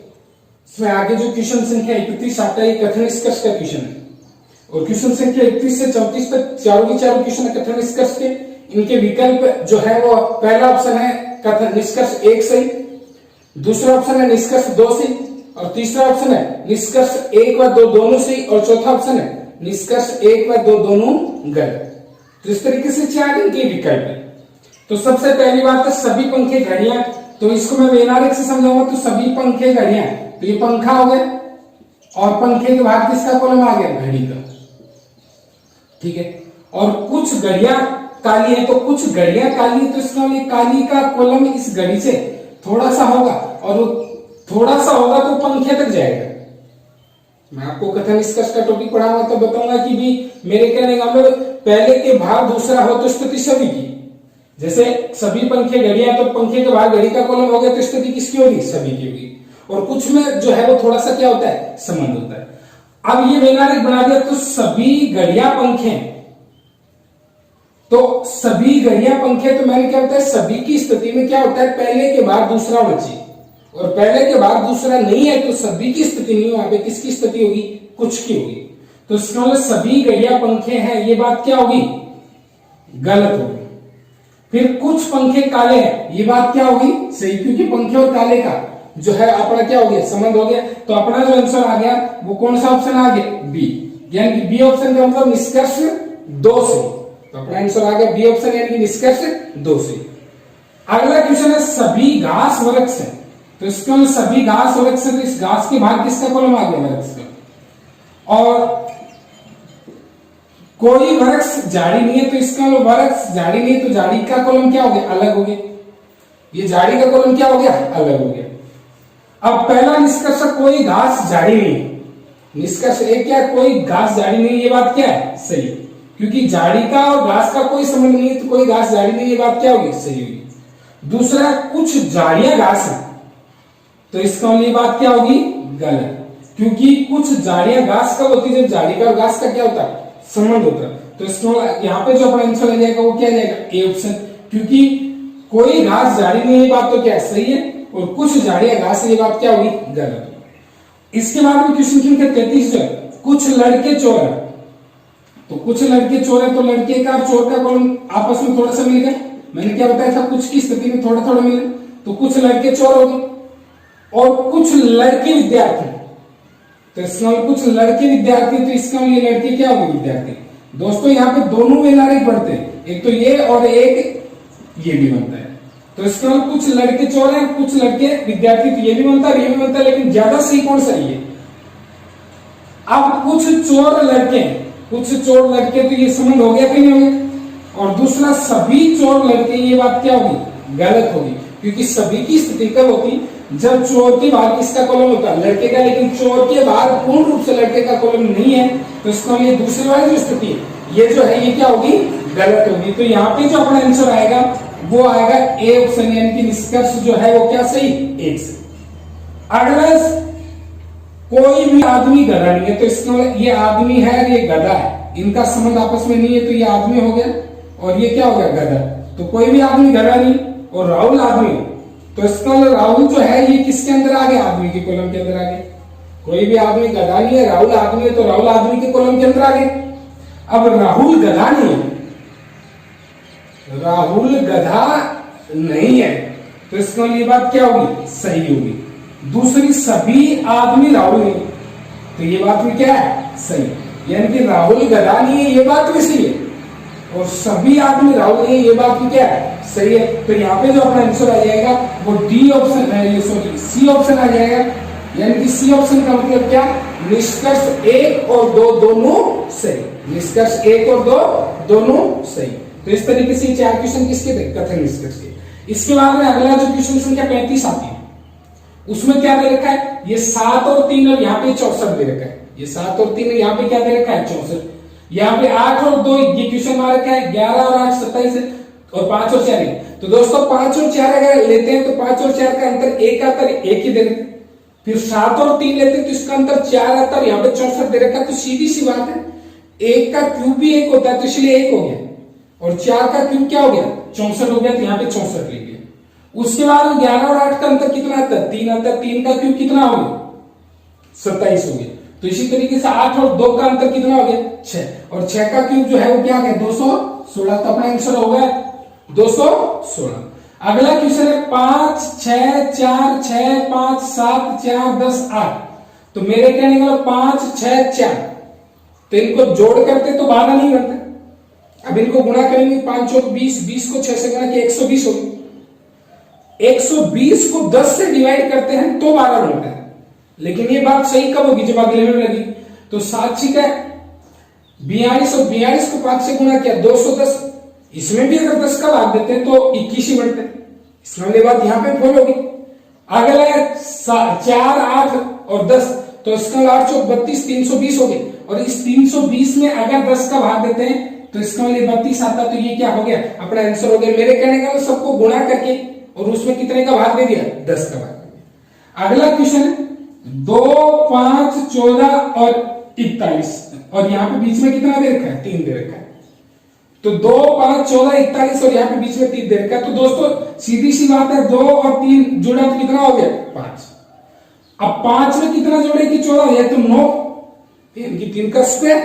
Speaker 1: इसमें आगे जो क्वेश्चन संख्या 31 आता है कथन निष्कर्ष का क्वेश्चन है, और क्वेश्चन संख्या 31 से 34 तक चारों के चारों क्वेश्चन कथन निष्कर्ष के। इनके विकल्प जो है वो पहला ऑप्शन है कथन निष्कर्ष 1 सही, दूसरा ऑप्शन है निष्कर्ष 2 सही, और तीसरा ऑप्शन है निष्कर्ष 1 व 2 दोनों सही, और चौथा ऑप्शन है निष्कर्ष 1 व 2 दोनों गलत। तो इस तरीके से 4 इनके विकल्प है। तो सबसे पहली बात है सभी पंखे घड़ियां, तो इसको मैं वेनारिक से समझाऊंगा। तो सभी पंखे घड़ियां, तो ये पंखा हो गया, और पंखे के बाद किसका कॉलम आ गया, घड़ी का, ठीक है। और कुछ घड़ियां काली है, तो कुछ घड़ियां काली है, तो इसका काली का कॉलम इस घड़ी से थोड़ा सा होगा, और वो थोड़ा सा होगा तो पंखे तक जाएगा। मैं आपको कथन निष्कर्ष का टॉपिक पढ़ाऊंगा तो बताऊंगा कि भी मेरे कहने का मतलब पहले के भाग दूसरा हो तो स्थिति सभी की, जैसे सभी पंखे घड़ियां, तो पंखे के भाग घड़ी का कॉलम हो गया तो स्थिति किसकी होगी, सभी की होगी। और कुछ में जो है वो थोड़ा सा क्या होता है, संबंध होता है। अब ये वैनारिक बना दिया, तो सभी घड़ियां पंखे, तो सभी घड़ियां पंखे, तो मैंने क्या बताया, सभी की स्थिति में क्या होता है, पहले के बाद दूसरा होना चाहिए, और पहले के बाद दूसरा नहीं है तो सभी की स्थिति नहीं, वहां पे किसकी स्थिति होगी, कुछ की होगी। तो इसका मतलब सभी घड़ियां पंखे हैं, ये बात क्या होगी, गलत होगी। फिर कुछ पंखे काले हैं, ये बात क्या होगी, सही, क्योंकि पंखे और काले का जो है अपना क्या हो गया, संबंध हो गया। तो अपना जो आंसर आ गया वो कौन सा ऑप्शन आ गया, बी, यानी कि बी ऑप्शन का मतलब निष्कर्ष 2 से। तो अपना आंसर आ गया बी ऑप्शन, यानी कि निष्कर्ष 2 से। अगला क्वेश्चन है सभी घास वृक्ष है, तो इसका मतलब सभी घास वृक्ष है, तो इस घास के बाद किसका कॉलम आ गया, वृक्ष का। और कोई वृक्ष झाड़ी नहीं है, तो इसका मतलब वृक्ष झाड़ी नहीं है, तो झाड़ी का कॉलम क्या हो गया, अलग हो गया। ये झाड़ी का कॉलम क्या हो गया, अलग हो गया। अब पहला निष्कर्ष, कोई घास झाड़ी नहीं, निष्कर्ष एक क्या है, कोई घास झाड़ी नहीं, ये बात क्या है, सही, क्योंकि झाड़ी का और घास का कोई संबंध नहीं है, तो कोई घास झाड़ी नहीं, ये बात क्या होगी, सही होगी। दूसरा, कुछ झाड़ियां घास है, तो इसका ये बात क्या होगी, गलत, क्योंकि कुछ झाड़ियां घास कब होती है, जब झाड़ी का और घास का क्या होता है, संबंध होता है। तो इसको यहाँ पे जो अपना आंसर आ जाएगा वो क्या जाएगा, ए ऑप्शन, क्योंकि कोई घास झाड़ी नहीं, ये बात तो क्या सही है, और कुछ झाड़ियां घास है, ये बात क्या होगी, गलत। इसके बाद में क्वेश्चन संख्या 33 जो है, कुछ लड़के चोर है, तो कुछ लड़के चोर है, तो लड़के का और चोर का कॉलम आपस में थोड़ा सा मिल गया। मैंने क्या बताया था, कुछ की स्थिति में थोड़ा थोड़ा मिले, तो कुछ लड़के चोर हो गए और कुछ लड़के विद्यार्थी, तो इसका कुछ लड़के विद्यार्थी, तो इसका ये लड़के क्या होंगे, विद्यार्थी। दोस्तों यहाँ पे दोनों में नारे पढ़ते हैं, एक तो ये और एक ये भी बनता है, तो इसका कुछ लड़के चोर हैं, कुछ लड़के विद्यार्थी, तो ये भी बनता है, ये भी बनता है, लेकिन ज्यादा सही कौन सा है। अब कुछ चोर लड़के, कुछ चोर लड़के, तो ये संबंध हो गया कि नहीं हो गया। और दूसरा, सभी चोर लड़के, ये बात क्या होगी, गलत होगी, क्योंकि सभी की स्थिति कब होती, जब चोर के बाहर किसका कॉलम होता है, लड़के का, लेकिन चोर के बाहर पूर्ण रूप से लड़के का कॉलम नहीं है, तो इसका ये दूसरी वाली जो स्थिति है, ये जो है ये क्या होगी, गलत होगी। तो यहाँ पे जो अपना आंसर आएगा वो आएगा ए ऑप्शन, यानी कि निष्कर्ष जो है वो क्या सही, एक से। अगला, कोई भी आदमी गधा नहीं है, तो इसका ये आदमी है और ये गधा है, इनका संबंध आपस में नहीं है, तो ये आदमी हो गया और ये क्या हो गया, गधा। तो कोई भी आदमी गधा नहीं, और राहुल आदमी, तो इसका राहुल जो है ये किसके अंदर आ गया, आदमी के कॉलम के अंदर आ गया। कोई भी आदमी गधा नहीं है, राहुल आदमी है, तो राहुल आदमी के कॉलम के अंदर आ गया। अब राहुल गधा नहीं है, राहुल गधा नहीं है, तो इसका ये बात क्या होगी, सही होगी। दूसरी, सभी आदमी राहुल नहीं, तो ये बात भी क्या है, सही, यानी कि राहुल गधा नहीं है, ये बात भी सही है, और सभी आदमी राहुल नहीं है, ये बात भी क्या है, सही है। तो यहाँ पे जो अपना आंसर आ जाएगा वो डी ऑप्शन है, ये सॉरी सी ऑप्शन आ जाएगा, यानी कि सी ऑप्शन का मतलब क्या, निष्कर्ष 1 और 2 दोनों सही, निष्कर्ष 1 और 2 दोनों सही। तो इस तरीके से 4 क्वेश्चन किसके थे, कथन निष्कर्ष के। इसके बाद में अगला जो क्वेश्चन संख्या 35 आती है, उसमें क्या दे रखा है, ये 7 और 3 और यहाँ पे 64 दे रखा है, ये 7 और 3 यहाँ पे क्या दे रखा है, 64। यहाँ पे 8 और 2 ये क्वेश्चन आ रखा है, 11 और 8 27 है, और 5 और 4 है। तो दोस्तों 5 और 4 अगर लेते हैं तो 5 और 4 का अंतर 1 आता है, 1 ही दे रखा है। फिर 7 और 3 लेते हैं तो इसका अंतर 4 आता है, और यहाँ पे 64 दे रखा है। तो सीधी सी बात है, 1 का क्यूब भी 1 होता है, तो इसलिए 1 हो गया, और 4 का क्यूब क्या हो गया, 64 हो गया, तो यहाँ पे 64 ले गया। उसके बाद 11 और 8 का अंतर कितना आता है, 3 आता है, 3 का क्यूब कितना हो गया, 27 हो गया। तो इसी तरीके से 8 और 2 का अंतर कितना हो गया, 6, और 6 का क्यूब जो है वो क्या हो गया, 216। तो अपना आंसर हो गया 216। अगला क्वेश्चन है 5 6 4 6 5 7 4 10 8। तो मेरे कहने का 5 6 4, तो इनको जोड़ करते तो 12 नहीं बनते। अब इनको गुणा करेंगे, 5 और 20, 20 को 6 से गुणा किया 120 होगी। 120 को 10 से डिवाइड करते हैं तो 12 बनता है, लेकिन ये बात सही कब होगी, जब अगले में लगी। तो 7 6 42, और 42 को 5 से गुणा किया 210। इसमें भी अगर 10 का भाग देते हैं तो 21 ही बढ़ते हैं, इसलिए बात यहां पे फॉलो होगी। अगला 4 8 और 10, तो इसका 8 चौक 32, 320 हो गए, और इस 320 में अगर 10 का भाग देते हैं तो इसका लिए 32 आता, तो ये क्या हो गया, अपना आंसर हो गया। मेरे कहने का सबको गुणा करके और उसमें कितने का भाग दे दिया, 10 का भाग दे दिया। अगला क्वेश्चन है 2 5 14 और 41, और यहाँ पे बीच में कितना दे रखा है, 3 दे रखा है। तो 2 5 14 41 और यहाँ पे बीच में 3 दे रखा है। तो दोस्तों सीधी सी बात है, 2 और 3 जोड़ा तो कितना हो गया, 5। अब 5 में कितना जोड़े कि 14 हो जाए, तो 9, यानी कि 3 का स्क्वायर,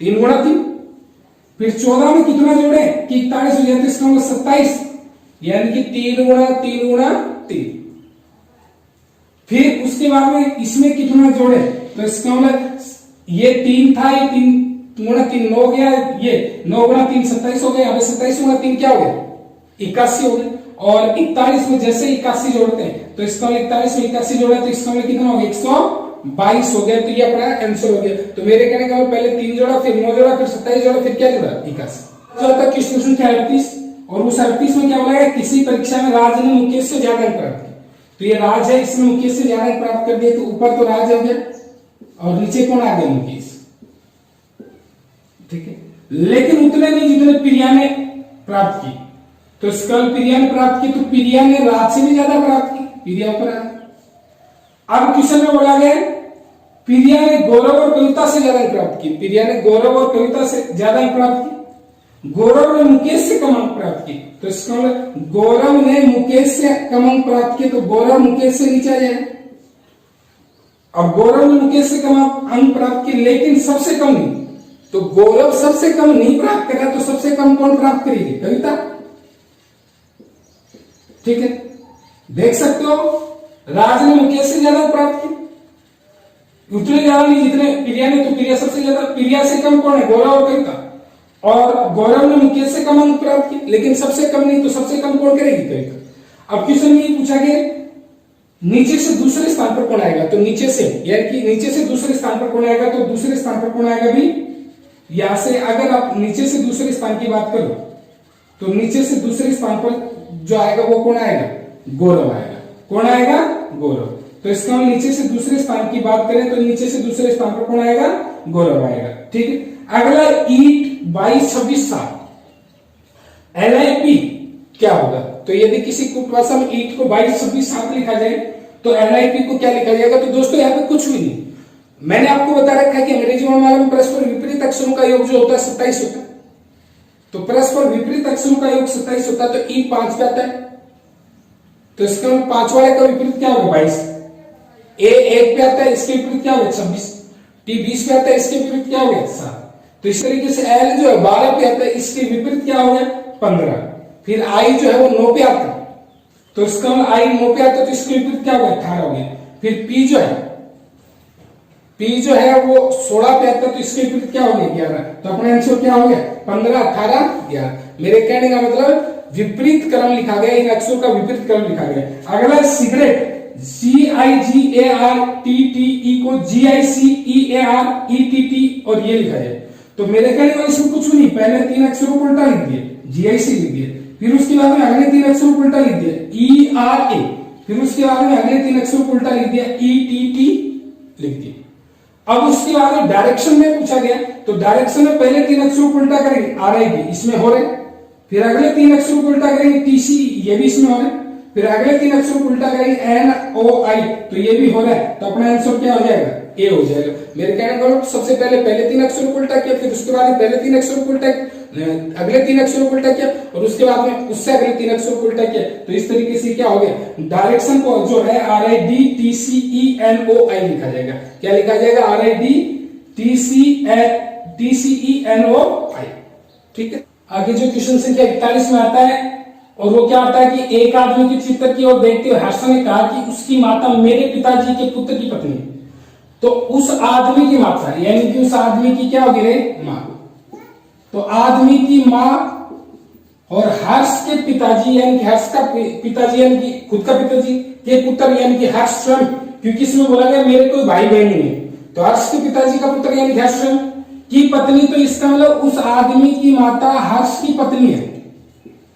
Speaker 1: 3 गुणा 3। फिर 14 में कितना जोड़े कि 41 हो जाए, तो इसका मतलब 27, यानी कि 3 गुणा 3 गुणा 3। फिर उसके बाद में इसमें कितना जोड़े, तो इसका मतलब ये 3 था, ये 3 गुणा 3 9 हो गया, ये 9 गुणा 3 27 हो गया, यहाँ पे 27 गुणा 3 क्या हो गया, 81 हो गया। और 41 में जैसे 81 जोड़ते हैं तो इसका 41 में 81 जोड़ा तो इसका कितना हो गया, 22 हो गया। तो ये अपना आंसर हो गया। तो मेरे कहने का मतलब पहले 3 जोड़ा, फिर 9 जोड़ा, फिर 27 जोड़ा, फिर क्या जोड़ा 81। जो था क्वेश्चन संख्या 38 और उस 38 में क्या बोला है, किसी परीक्षा में राज ने मुकेश से ज्यादा अंक प्राप्त किए। तो ये राज है, इसमें मुकेश से ज्यादा अंक प्राप्त कर दिए। तो ऊपर तो राज हो गया और नीचे कौन आ गया, मुकेश। ठीक है, लेकिन उतने नहीं जितने प्रिया ने प्राप्त की। तो स्कल प्रिया ने प्राप्त की, तो प्रिया ने राज से भी ज्यादा प्राप्त की। प्रिया पर अब क्वेश्चन में बोला गया प्रिया ने गौरव और कविता से ज्यादा अंक प्राप्त की। प्रिया ने गौरव और कविता से ज्यादा अंक प्राप्त की। गौरव ने मुकेश से कम अंक प्राप्त की। तो इसका मतलब गौरव ने मुकेश से कम अंक प्राप्त किए, तो गौरव मुकेश से नीचे आ जाए। अब गौरव ने मुकेश से कम अंक प्राप्त किए, लेकिन सबसे कम नहीं। तो गौरव सबसे कम नहीं प्राप्त करा, तो सबसे कम कौन प्राप्त करेगी, कविता। ठीक है, देख सकते हो राज ने मुकेश से ज्यादा प्राप्त की, उतने ज्यादा नहीं जितने प्रिया ने। तो प्रिया सबसे ज्यादा, प्रिया से कम कौन है, गौरव और कविता। और गौरव ने मुकेश से कम अंक प्राप्त किए, लेकिन सबसे कम नहीं। तो सबसे कम कौन करेगी, कविता। अब क्वेश्चन में ये पूछा गया नीचे से दूसरे स्थान पर कौन आएगा। तो नीचे से, यानी कि नीचे से दूसरे स्थान पर कौन आएगा। तो दूसरे स्थान पर कौन आएगा भी, यहां से अगर आप नीचे से दूसरे स्थान की बात करो तो नीचे से दूसरे स्थान पर जो आएगा वो कौन आएगा, गौरव आएगा। कौन आएगा, गौरव। तो इसका हम नीचे से दूसरे स्थान की बात करें तो नीचे से दूसरे स्थान पर कौन आएगा, गौरव आएगा। ठीक है, अगला ईट 22, 26, 7 LIP क्या होगा। तो यदि किसी कूटभाषा में ईट को 22, 26, 7 लिखा जाए तो LIP को क्या लिखा जाएगा। तो दोस्तों यहाँ पे कुछ भी नहीं, मैंने आपको बता रखा है कि अंग्रेजी वर्णमाला में परस्पर विपरीत अक्षरों का योग जो होता है 27 होता है। तो परस्पर विपरीत अक्षरों का योग 27 होता है। तो ई 5 पे आता है, तो इसका 5 वाले का विपरीत क्या होगा, 22। ए 1 पे आता है, इसके विपरीत क्या होगा, 26। टी 20 पे आता है, इसके विपरीत क्या हो गया, 7। तो इस तरीके से एल जो है 12 पे आता है, इसके विपरीत क्या हो गया, 15। फिर आई जो है वो 9 पे आता है, तो इसका आई 9 पे आता है, तो इसके विपरीत क्या हो गया, 18 हो गया। फिर पी जो है वो 16 पे आता है, तो इसके विपरीत क्या हो गया, 11। तो अपना आंसर क्या हो गया, 15, 18, 11। मेरे कहने का मतलब विपरीत क्रम लिखा गया, इन अक्षरों का विपरीत क्रम लिखा गया। अगला सिगरेट CIGARTTE को GICEARETT और ये लिखा जाए। तो मेरे कहने का इसमें कुछ नहीं, पहले 3 अक्षरों को उल्टा लिख दिए, GIC लिख दिए, फिर उसके बाद में अगले 3 अक्षरों को उल्टा लिख दिया, ERA, फिर उसके बाद में अगले 3 अक्षरों को उल्टा लिख दिया, ETT लिख दिया। अब उसके बाद में डायरेक्शन में पूछा गया, तो डायरेक्शन में पहले 3 अक्षरों को उल्टा करेंगे, RIB इसमें हो रहे, फिर अगले 3 अक्षरों को उल्टा करेंगे, TC ये भी इसमें हो रहे, फिर अगले 3 अक्षरों को उल्टा करेंगे, NOI तो ये भी हो रहा है। तो अपना आंसर क्या हो जाएगा, ए हो जाएगा। मेरे कहने का सबसे पहले 3 अक्षरों को उल्टा किया, फिर उसके बाद पहले 3 अक्षरों को उल्टा, अगले 3 अक्षरों को उल्टा किया, और उसके बाद में उससे अगले 3 अक्षरों को उल्टा किया। तो इस तरीके से क्या हो गया, डायरेक्शन को जो है RIDTCENOI लिखा जाएगा। क्या लिखा जाएगा, RIDTCENOI। ठीक है, आगे जो क्वेश्चन संख्या 41 में आता है, और वो क्या आता है कि एक आदमी के चित्र की ओर देखते हुए हर्ष ने कहा कि उसकी माता मेरे पिताजी के पुत्र की पत्नी। तो उस आदमी की माता यानी कि उस आदमी की क्या होगी रे, माँ। तो आदमी की माँ और हर्ष के पिताजी यानी कि हर्ष का पिताजी यानी कि खुद का पिताजी के पुत्र यानी कि हर्ष स्वयं, क्योंकि इसमें बोला गया मेरे कोई भाई बहन नहीं है, तो हर्ष के पिताजी का पुत्र यानी कि हर्ष स्वयं की पत्नी। तो इसका मतलब उस आदमी की माता हर्ष की पत्नी है।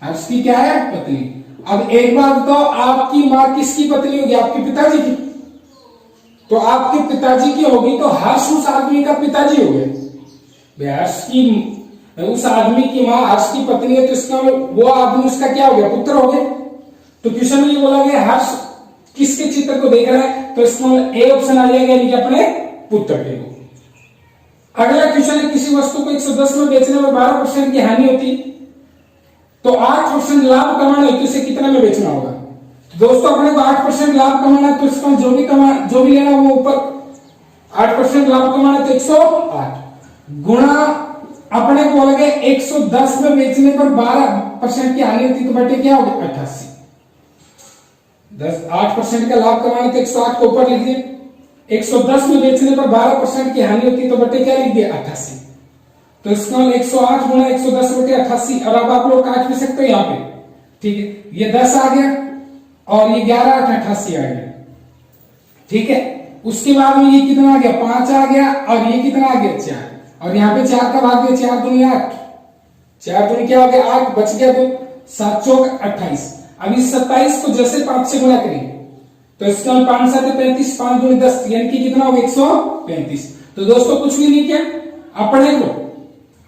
Speaker 1: हर्ष की क्या है, पत्नी। अब एक बात बताओ, आपकी माँ किसकी पत्नी होगी, आपके पिताजी की। तो आपके पिताजी की होगी तो हर्ष उस आदमी का पिताजी हो गया। हर्ष की उस आदमी की माँ हर्ष की पत्नी है, तो इसका वो आदमी उसका क्या हो गया, पुत्र हो गया। तो क्वेश्चन में ये बोला गया हर्ष किसके चित्र को देख रहा है, तो इसका ए ऑप्शन आ जाएगा, यानी कि अपने पुत्र के को। अगला क्वेश्चन है, किसी वस्तु को 110 में बेचने में 12% की हानि होती तो 8% लाभ कमाना है, तो इसे कितने में बेचना होगा। तो दोस्तों अपने को 8% लाभ कमाना है, तो इसका जो भी लेना वो ऊपर 8% लाभ कमाना है, तो 108 गुणा अपने को लगे 110 में बेचने पर 12% की हानि होती तो बटे क्या होगा, 88। 8% का लाभ कमाना तो 108 को ऊपर लिख दिए, 110 में बेचने पर 12% की हानि होती तो बटे क्या लिख दिया, 88। तो इसका 108 गुणा 110 बटे 88। और अब आप लोग काट भी सकते हो यहाँ पे, ठीक है। ये 10 आ गया और ये 11 8 88 आ गया, ठीक है। उसके बाद में ये कितना आ गया 5 आ गया, और ये कितना आ गया 4, और यहाँ पे 4 का भाग दिया, 4 दूनी 8, 4 दूनी क्या हो गया 8, बच गया 2, 7 चौक 28। अब इस 27 को जैसे 5 से गुणा करेंगे तो इसका 5 7 35, 5 दूनी 10, यानी कि कितना होगा 135। तो दोस्तों कुछ भी नहीं किया, अब पढ़े को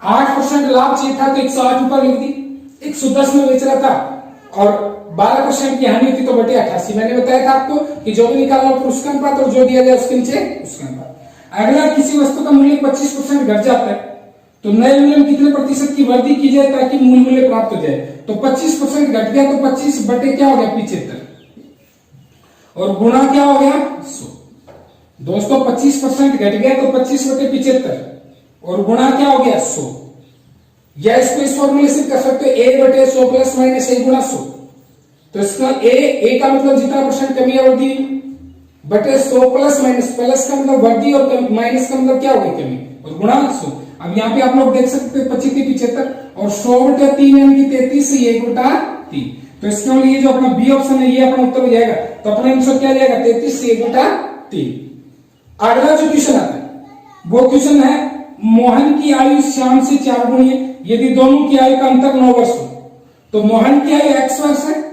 Speaker 1: 8% लाभ चाहिए था तो 108 ऊपर लिख दी, 110 में बेच रहा था, और 12% की हानि होती तो बटे 88। मैंने बताया था आपको कि जो भी निकालना हो उसका अनुपात और जो दिया जाए उसके नीचे उसका अनुपात। अगला किसी वस्तु का मूल्य 25% घट जाता है तो नए मूल्य में कितने प्रतिशत की वृद्धि की जाए ताकि मूल मूल्य प्राप्त हो जाए। तो 25% घट गया तो 25 बटे क्या हो गया 75, और गुणा क्या हो गया 100। दोस्तों 25% घट गया तो 25 बटे 75, और गुणा क्या हो गया 100, या इसको इस फॉर्मूले से कर सकते हो a बटे 100 प्लस माइनस a गुणा 100। तो इसका a का मतलब जितना परसेंट कमी या वृद्धि बटे 100 प्लस माइनस, प्लस का मतलब वृद्धि और माइनस का मतलब क्या हो गई कमी, और गुणा 100। अब यहाँ पे आप लोग देख सकते हैं 25 75, और 100 बटे 3 यानी कि 33 से 1 बटा 3। तो इसके लिए ये जो अपना बी ऑप्शन है ये अपना उत्तर हो जाएगा। तो अपना आंसर क्या जाएगा 33 से 1 बटा 3। अगला जो क्वेश्चन आता है वो क्वेश्चन है मोहन की आयु श्याम से 4 गुनी है, यदि दोनों की आयु का अंतर 9 वर्ष हो तो मोहन की आयु x वर्ष है,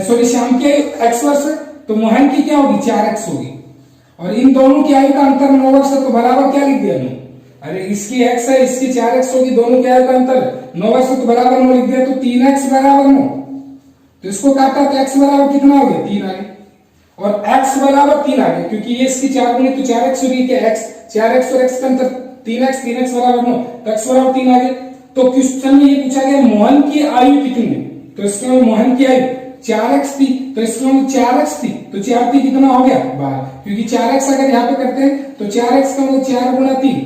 Speaker 1: सॉरी श्याम की आयु x वर्ष है, तो मोहन की क्या होगी 4x होगी, और इन दोनों की आयु का अंतर 9 वर्ष है तो बराबर क्या लिख दिया 9। अरे इसकी x है इसकी 4x होगी, दोनों की आयु का अंतर 9 वर्ष है तो बराबर 9 लिख दिया, तो 3x बराबर 9। तो इसको काटा तो x बराबर कितना हो गया 3 आ गया, और x बराबर 3 आ गया, क्योंकि ये इसकी 4 गुनी तो 4x होगी, क्या x 4x और x का अंतर 3x, 3x बराबर 9, तो x बराबर 3 आ गया। तो क्वेश्चन में ये पूछा गया मोहन की आयु कितनी है, तो इसके में मोहन की आयु 4x थी, तो इसमें 4x थी तो 4 थी कितना हो गया 12, क्योंकि 4x अगर यहाँ पे करते हैं तो 4x का मतलब 4 गुना 3,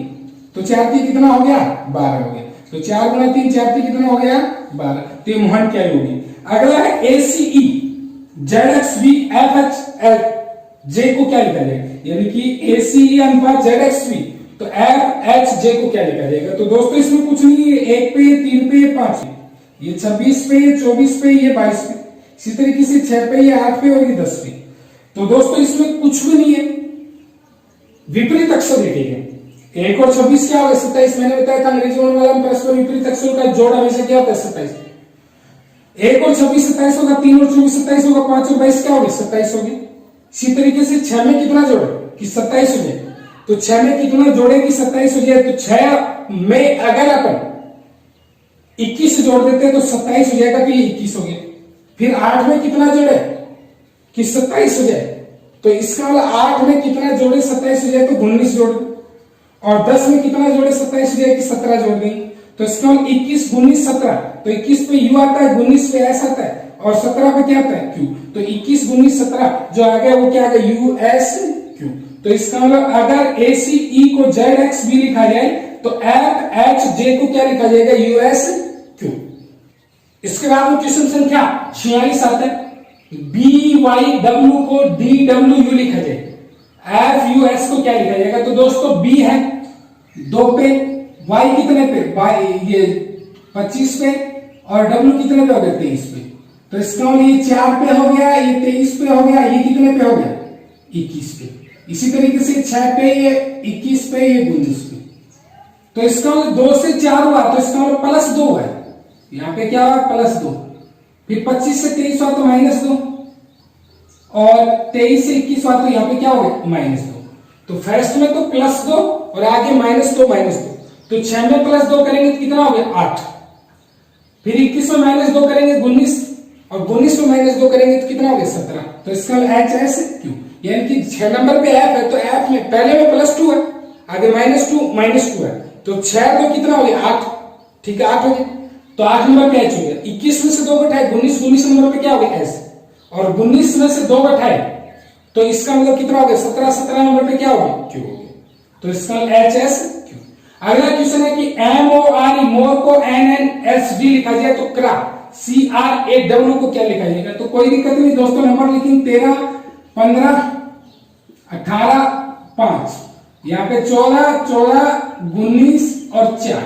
Speaker 1: तो 4 थी कितना हो गया 12 हो गया, तो 4 गुना 3 4 थी कितना हो गया 12, तो मोहन की आयु होगी। अगला है ACE ZXV FHL J को क्या लिखा जाएगा, यानी कि ACE अनुपात ZXV, तो FHJ को क्या लिखा जाएगा। तो दोस्तों इसमें कुछ नहीं है, 1 पे 3 पे 5 पे, ये 26 पे ये 24 पे ये 22 पे, इसी तरीके से 6 पे ये 8 पे और ये 10 पे। तो दोस्तों इसमें कुछ भी नहीं है, विपरीत अक्षर लिखेंगे। 1 और 26 क्या होगा 27। मैंने बताया था अंग्रेजी वर्णमाला वाला में परस्पर विपरीत अक्षरों का जोड़ हमेशा क्या होता है 27। 1 और 26 27 होगा, 3 और 24 27 होगा, 5 और 22 क्या होगी 27 होगी। इसी तरीके से 6 में कितना जोड़े कि 27 हो जाए, तो 6 में कितना जोड़े कि 27 हो जाए, तो 6 में अगर अपन 21 जोड़ देते हैं तो 27 हो जाएगा, तो ये 21 हो गया। फिर 8 में कितना जोड़े कि 27 हो जाए, तो इसका मतलब 8 में कितना जोड़े 27 हो जाए तो 19 जोड़, और 10 में कितना जोड़े 27 हो जाए कि 17 जोड़ देंगे। तो इसका मतलब 21 19 17, तो 21 पे u आता है, 19 पे s आता है, और 17 पे क्या आता है q, तो 21 19 17 जो आ गया वो क्या आ गया USQ। तो इसका मतलब अगर ACE को ZXV लिखा जाए तो FHJ को क्या लिखा जाएगा USQ। इसके बाद में क्वेश्चन संख्या 46 आता है, BYW को DWU लिखा जाए, FUS को क्या लिखा जाएगा। तो दोस्तों B है 2 पे, Y कितने पे Y ये 25 पे, और W कितने पे हो गया 23 पे। तो इसका मतलब ये 4 पे हो गया, ये 23 पे हो गया, ये कितने पे हो गया 21 पे। इसी तरीके से 6 पे ये 21 पे ये 19 पे। तो इसका मतलब 2 से 4 हुआ तो इसका मतलब +2 है, यहाँ पे क्या हुआ +2, फिर 25 से 23 हुआ तो -2, और 23 से 21 हुआ तो यहाँ पे क्या हो गया -2। तो फर्स्ट में तो +2 और आगे -2 -2, तो 6 में +2 करेंगे तो कितना हो गया 8, फिर 21 में -2 करेंगे 19, और 19 में -2 करेंगे तो कितना हो गया 17। तो इसका HSQ, यानी कि 6 नंबर पे F है तो F में पहले में +2 है, आगे -2 है, तो 6 तो कितना हो गया 8, ठीक है 8 हो गया। तो 8 नंबर पे H हो गया, 21 में से 2 घटाए 19 नंबर पे क्या हो गया S, और 19 में से 2 घटाए तो इसका मतलब कितना हो गया 17 नंबर पे क्या हो गया Q हो गया। तो इसका HSQ। अगला क्वेश्चन है कि MORE मोर को NNSD लिखा जाए तो क्रा CRAW को क्या लिखा जाएगा। तो कोई दिक्कत नहीं दोस्तों, नंबर लिखेंगे 13 15 18 5, यहाँ पे 14 19 और 4,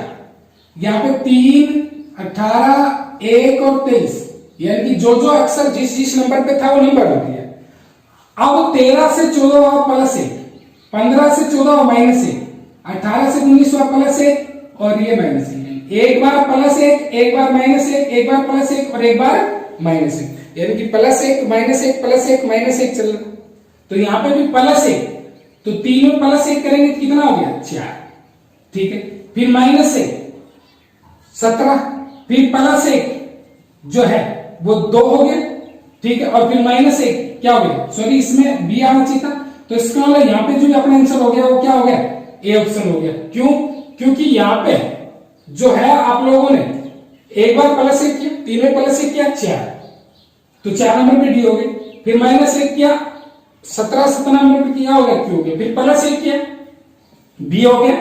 Speaker 1: यहाँ पे 3 18 1 और 23, यानी कि जो अक्षर जिस नंबर पे था वो नंबर हो गया। अब 13 से 14 हुआ प्लस 1, 15 से 14 हुआ माइनस 1, 18 से 19 हुआ प्लस 1 और ये माइनस 1। एक बार प्लस 1, एक बार माइनस 1, एक बार प्लस 1 और एक बार माइनस 1, यानी कि प्लस 1 माइनस 1 प्लस 1 माइनस 1 चल रहा। तो यहां पे भी प्लस 1, तो 3 में प्लस 1 करेंगे तो कितना हो गया 4, ठीक है। फिर माइनस 1 17, फिर प्लस 1 जो है वो 2 हो गया, ठीक है। और फिर माइनस 1 क्या हो गया, सॉरी इसमें बी आना चाहिए था, तो इसका मतलब यहाँ पे जो भी अपना आंसर हो गया वो क्या हो गया, ए ऑप्शन हो गया। क्यों, क्योंकि यहाँ पे जो है आप लोगों ने एक बार प्लस 1 किया, 3 में प्लस 1 किया 4, तो 4 नंबर पे डी हो गई। फिर माइनस 1 किया 17 नंबर पे किया हो गया क्यू हो गया। फिर प्लस 1 किया बी हो गया।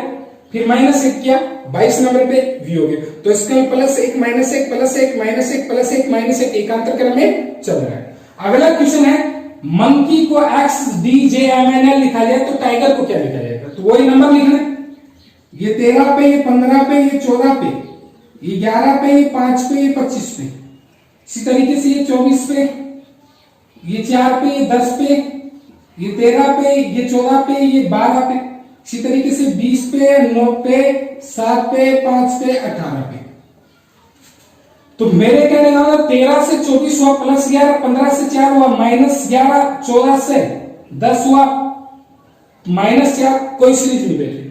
Speaker 1: फिर माइनस 1 किया 22 नंबर पे वी हो गया। तो इसका plus 1 minus 1 plus 1 minus 1 plus 1 minus 1 एकांतर क्रम में चल रहा है। अगला क्वेश्चन है, मंकी को X D J M N L लिखा जाए तो टाइगर को क्या लिखा जाएगा, तो वही नंबर लिखना है। ये 13 पे, ये 15 पे, ये 14 पे, ये 11 पे, ये 5 पे, ये 25 पे, इसी तरीके से ये 24 पे, ये 4 पे, ये 10 पे, ये 13 पे, ये 14 पे, ये 12 पे, इसी तरीके से 20 पे, 9 पे, 7 पे, 5 पे, 18 पे। तो मेरे कहने का मतलब 13 से 24 हुआ प्लस 11, 15 से 4 हुआ माइनस 11, 14 से 10 हुआ माइनस 4, कोई सीरीज नहीं बैठी।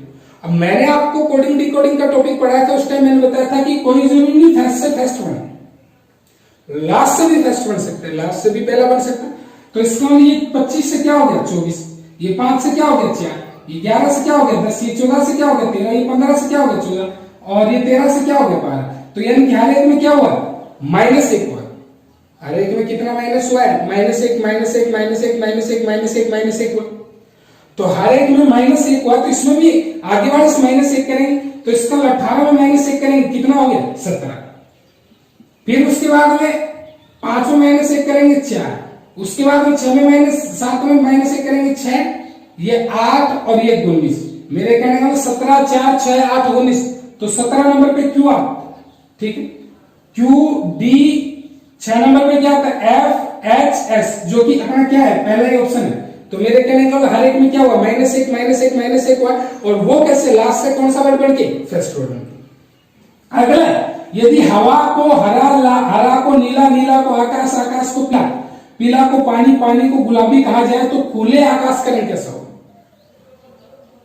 Speaker 1: अब मैंने आपको कोडिंग डिकोडिंग का टॉपिक पढ़ाया था, उस टाइम मैंने बताया था कि कोई जरूरी नहीं फर्स्ट से फर्स्ट बने, लास्ट से भी फर्स्ट बन सकते हैं, लास्ट से भी पहला बन सकता है। तो इसका मतलब ये 25 से क्या हो गया 24, ये 5 से क्या हो गया 4, ये 11 से क्या हो गया 10, ये 14 से क्या हो गया 13, ये 15 से क्या हो गया 14 और ये 13 से क्या हो गया 12। तो यानी कि हर एक में क्या हुआ, माइनस 1 हुआ। हर एक में कितना माइनस हुआ है, minus 1 minus 1 minus 1 minus 1 minus 1 minus 1 हुआ। तो हर एक में माइनस 1 हुआ, तो इसमें भी आगे वाले से माइनस 1 करेंगे, तो इसका 18 में माइनस 1 करेंगे कितना हो गया 17। फिर उसके बाद में 5 में माइनस 1 करेंगे 4, उसके बाद में 6 में माइनस 7 में माइनस 1 करेंगे 6, ये 8 और ये 19। मेरे कहने का 17 4 6 8 19, तो 17 नंबर पे क्यू आ, ठीक है। क्यू डी 6 नंबर पे क्या आता है एफ एच एस, जो कि अपना क्या है पहला ही ऑप्शन है। तो मेरे कहने का हर एक में क्या हुआ माइनस 1 माइनस 1 माइनस 1 हुआ, और वो कैसे लास्ट से कौन सा वर्ड बढ़ के फर्स्ट वर्ड बढ़ के। अगला, यदि हवा को हरा, हरा को नीला, नीला को आकाश, आकाश को पीला, पीला को पानी, पानी को गुलाबी कहा जाए तो खुले आकाश करें कैसा होगा।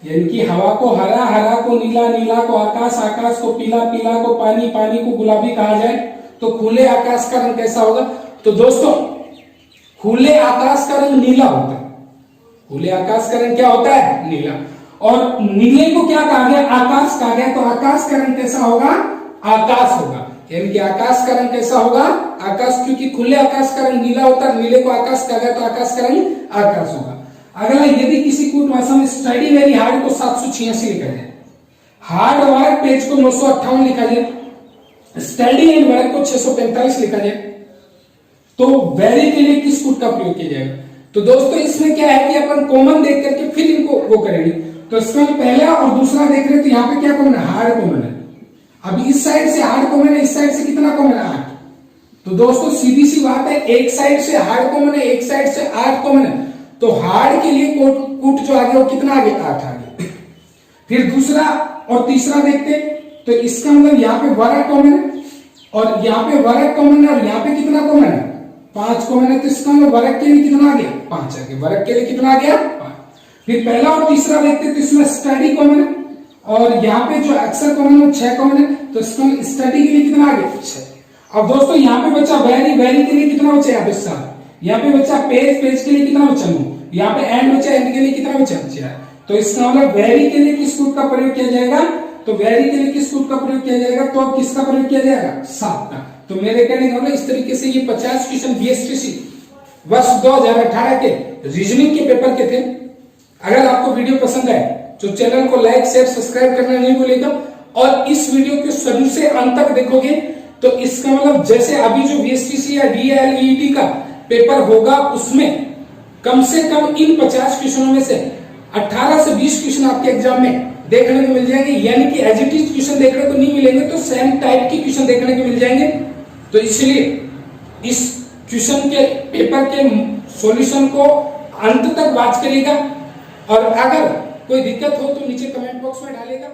Speaker 1: यानी कि हवा को हरा, हरा को नीला, नीला को आकाश, आकाश को पीला, पीला को पानी, पानी को गुलाबी कहा जाए तो खुले आकाश का रंग कैसा होगा। तो दोस्तों खुले आकाश का रंग नीला होता है, खुले आकाश का रंग क्या होता है नीला, और नीले को क्या कहा गया आकाश कहा गया, तो आकाश का रंग कैसा होगा आकाश होगा। यानी कि आकाश का रंग कैसा होगा आकाश, क्योंकि खुले आकाश का रंग नीला होता है, नीले को आकाश कहा गया तो आकाश का रंग आकाश होगा। अगला, यदि किसी कूट भाषा में स्टडी वेरी हार्ड को 786 लिखा जाए, हार्ड वर्क पेज को 958 लिखा जाए, स्टडी एंड वर्क को 645 लिखा जाए, तो वेरी के लिए किस कूट का प्रयोग किया जाएगा। तो दोस्तों इसमें क्या है कि अपन कॉमन देख करके फिर इनको वो करेंगे। तो इसमें पहला और दूसरा देख रहे हैं, तो यहाँ पे क्या कॉमन है हार्ड कॉमन है। अब इस साइड से हार्ड कॉमन है, इस साइड से कितना कॉमन है 8। तो दोस्तों सीधी सी बात है, एक साइड से हार्ड कॉमन है, एक साइड से 8 कॉमन है, तो हार्ड के लिए कूट जो आगे वो कितना आगे 8 आगे। फिर दूसरा और तीसरा देखते, तो इसका मतलब यहाँ पे वर्ग कॉमन है और यहाँ पे वर्ग कॉमन है और यहाँ पे कितना कॉमन है 5 कॉमन है, तो इसका मतलब वर्ग के लिए कितना आ गया 5 आगे, वर्ग के लिए कितना आ गया 5। फिर पहला और तीसरा देखते, तो इसमें स्टडी कॉमन है और यहाँ पे जो अक्षर कॉमन है 6 कॉमन है, तो इसमें स्टडी के लिए कितना आ गया 6। अब दोस्तों यहाँ पे बच्चा वेरी, वेरी के लिए कितना बचा यहाँ पे 7, यहाँ पे बच्चा पेज, पेज के लिए कितना बचा 9, यहाँ पे एंड बचा, एंड के लिए कितना बचा 4। तो इसका मतलब वेरी के लिए किस कूट का प्रयोग किया जाएगा, तो वेरी के लिए किस कूट का प्रयोग किया जाएगा, तो अब किसका प्रयोग किया जाएगा 7 का। तो मेरे कहने का मतलब इस तरीके से ये 50 क्वेश्चन बीएसटीसी वर्ष 2018 के रीजनिंग के पेपर के थे। अगर आपको वीडियो पसंद आए तो चैनल को लाइक शेयर सब्सक्राइब करना नहीं भूलिएगा, और इस वीडियो के शुरू से अंत तक देखोगे तो इसका मतलब जैसे अभी जो बीएसटीसी या डीएलईडी का पेपर होगा उसमें कम से कम इन 50 क्वेश्चनों में से 18 से 20 क्वेश्चन आपके एग्जाम में देखने को मिल जाएंगे। यानी कि एज इट इज क्वेश्चन देखने को नहीं मिलेंगे, तो सेम टाइप के क्वेश्चन देखने को मिल जाएंगे। तो इसलिए इस क्वेश्चन के पेपर के सॉल्यूशन को अंत तक वॉच करिएगा और अगर कोई दिक्कत हो तो नीचे कमेंट बॉक्स में डालिएगा।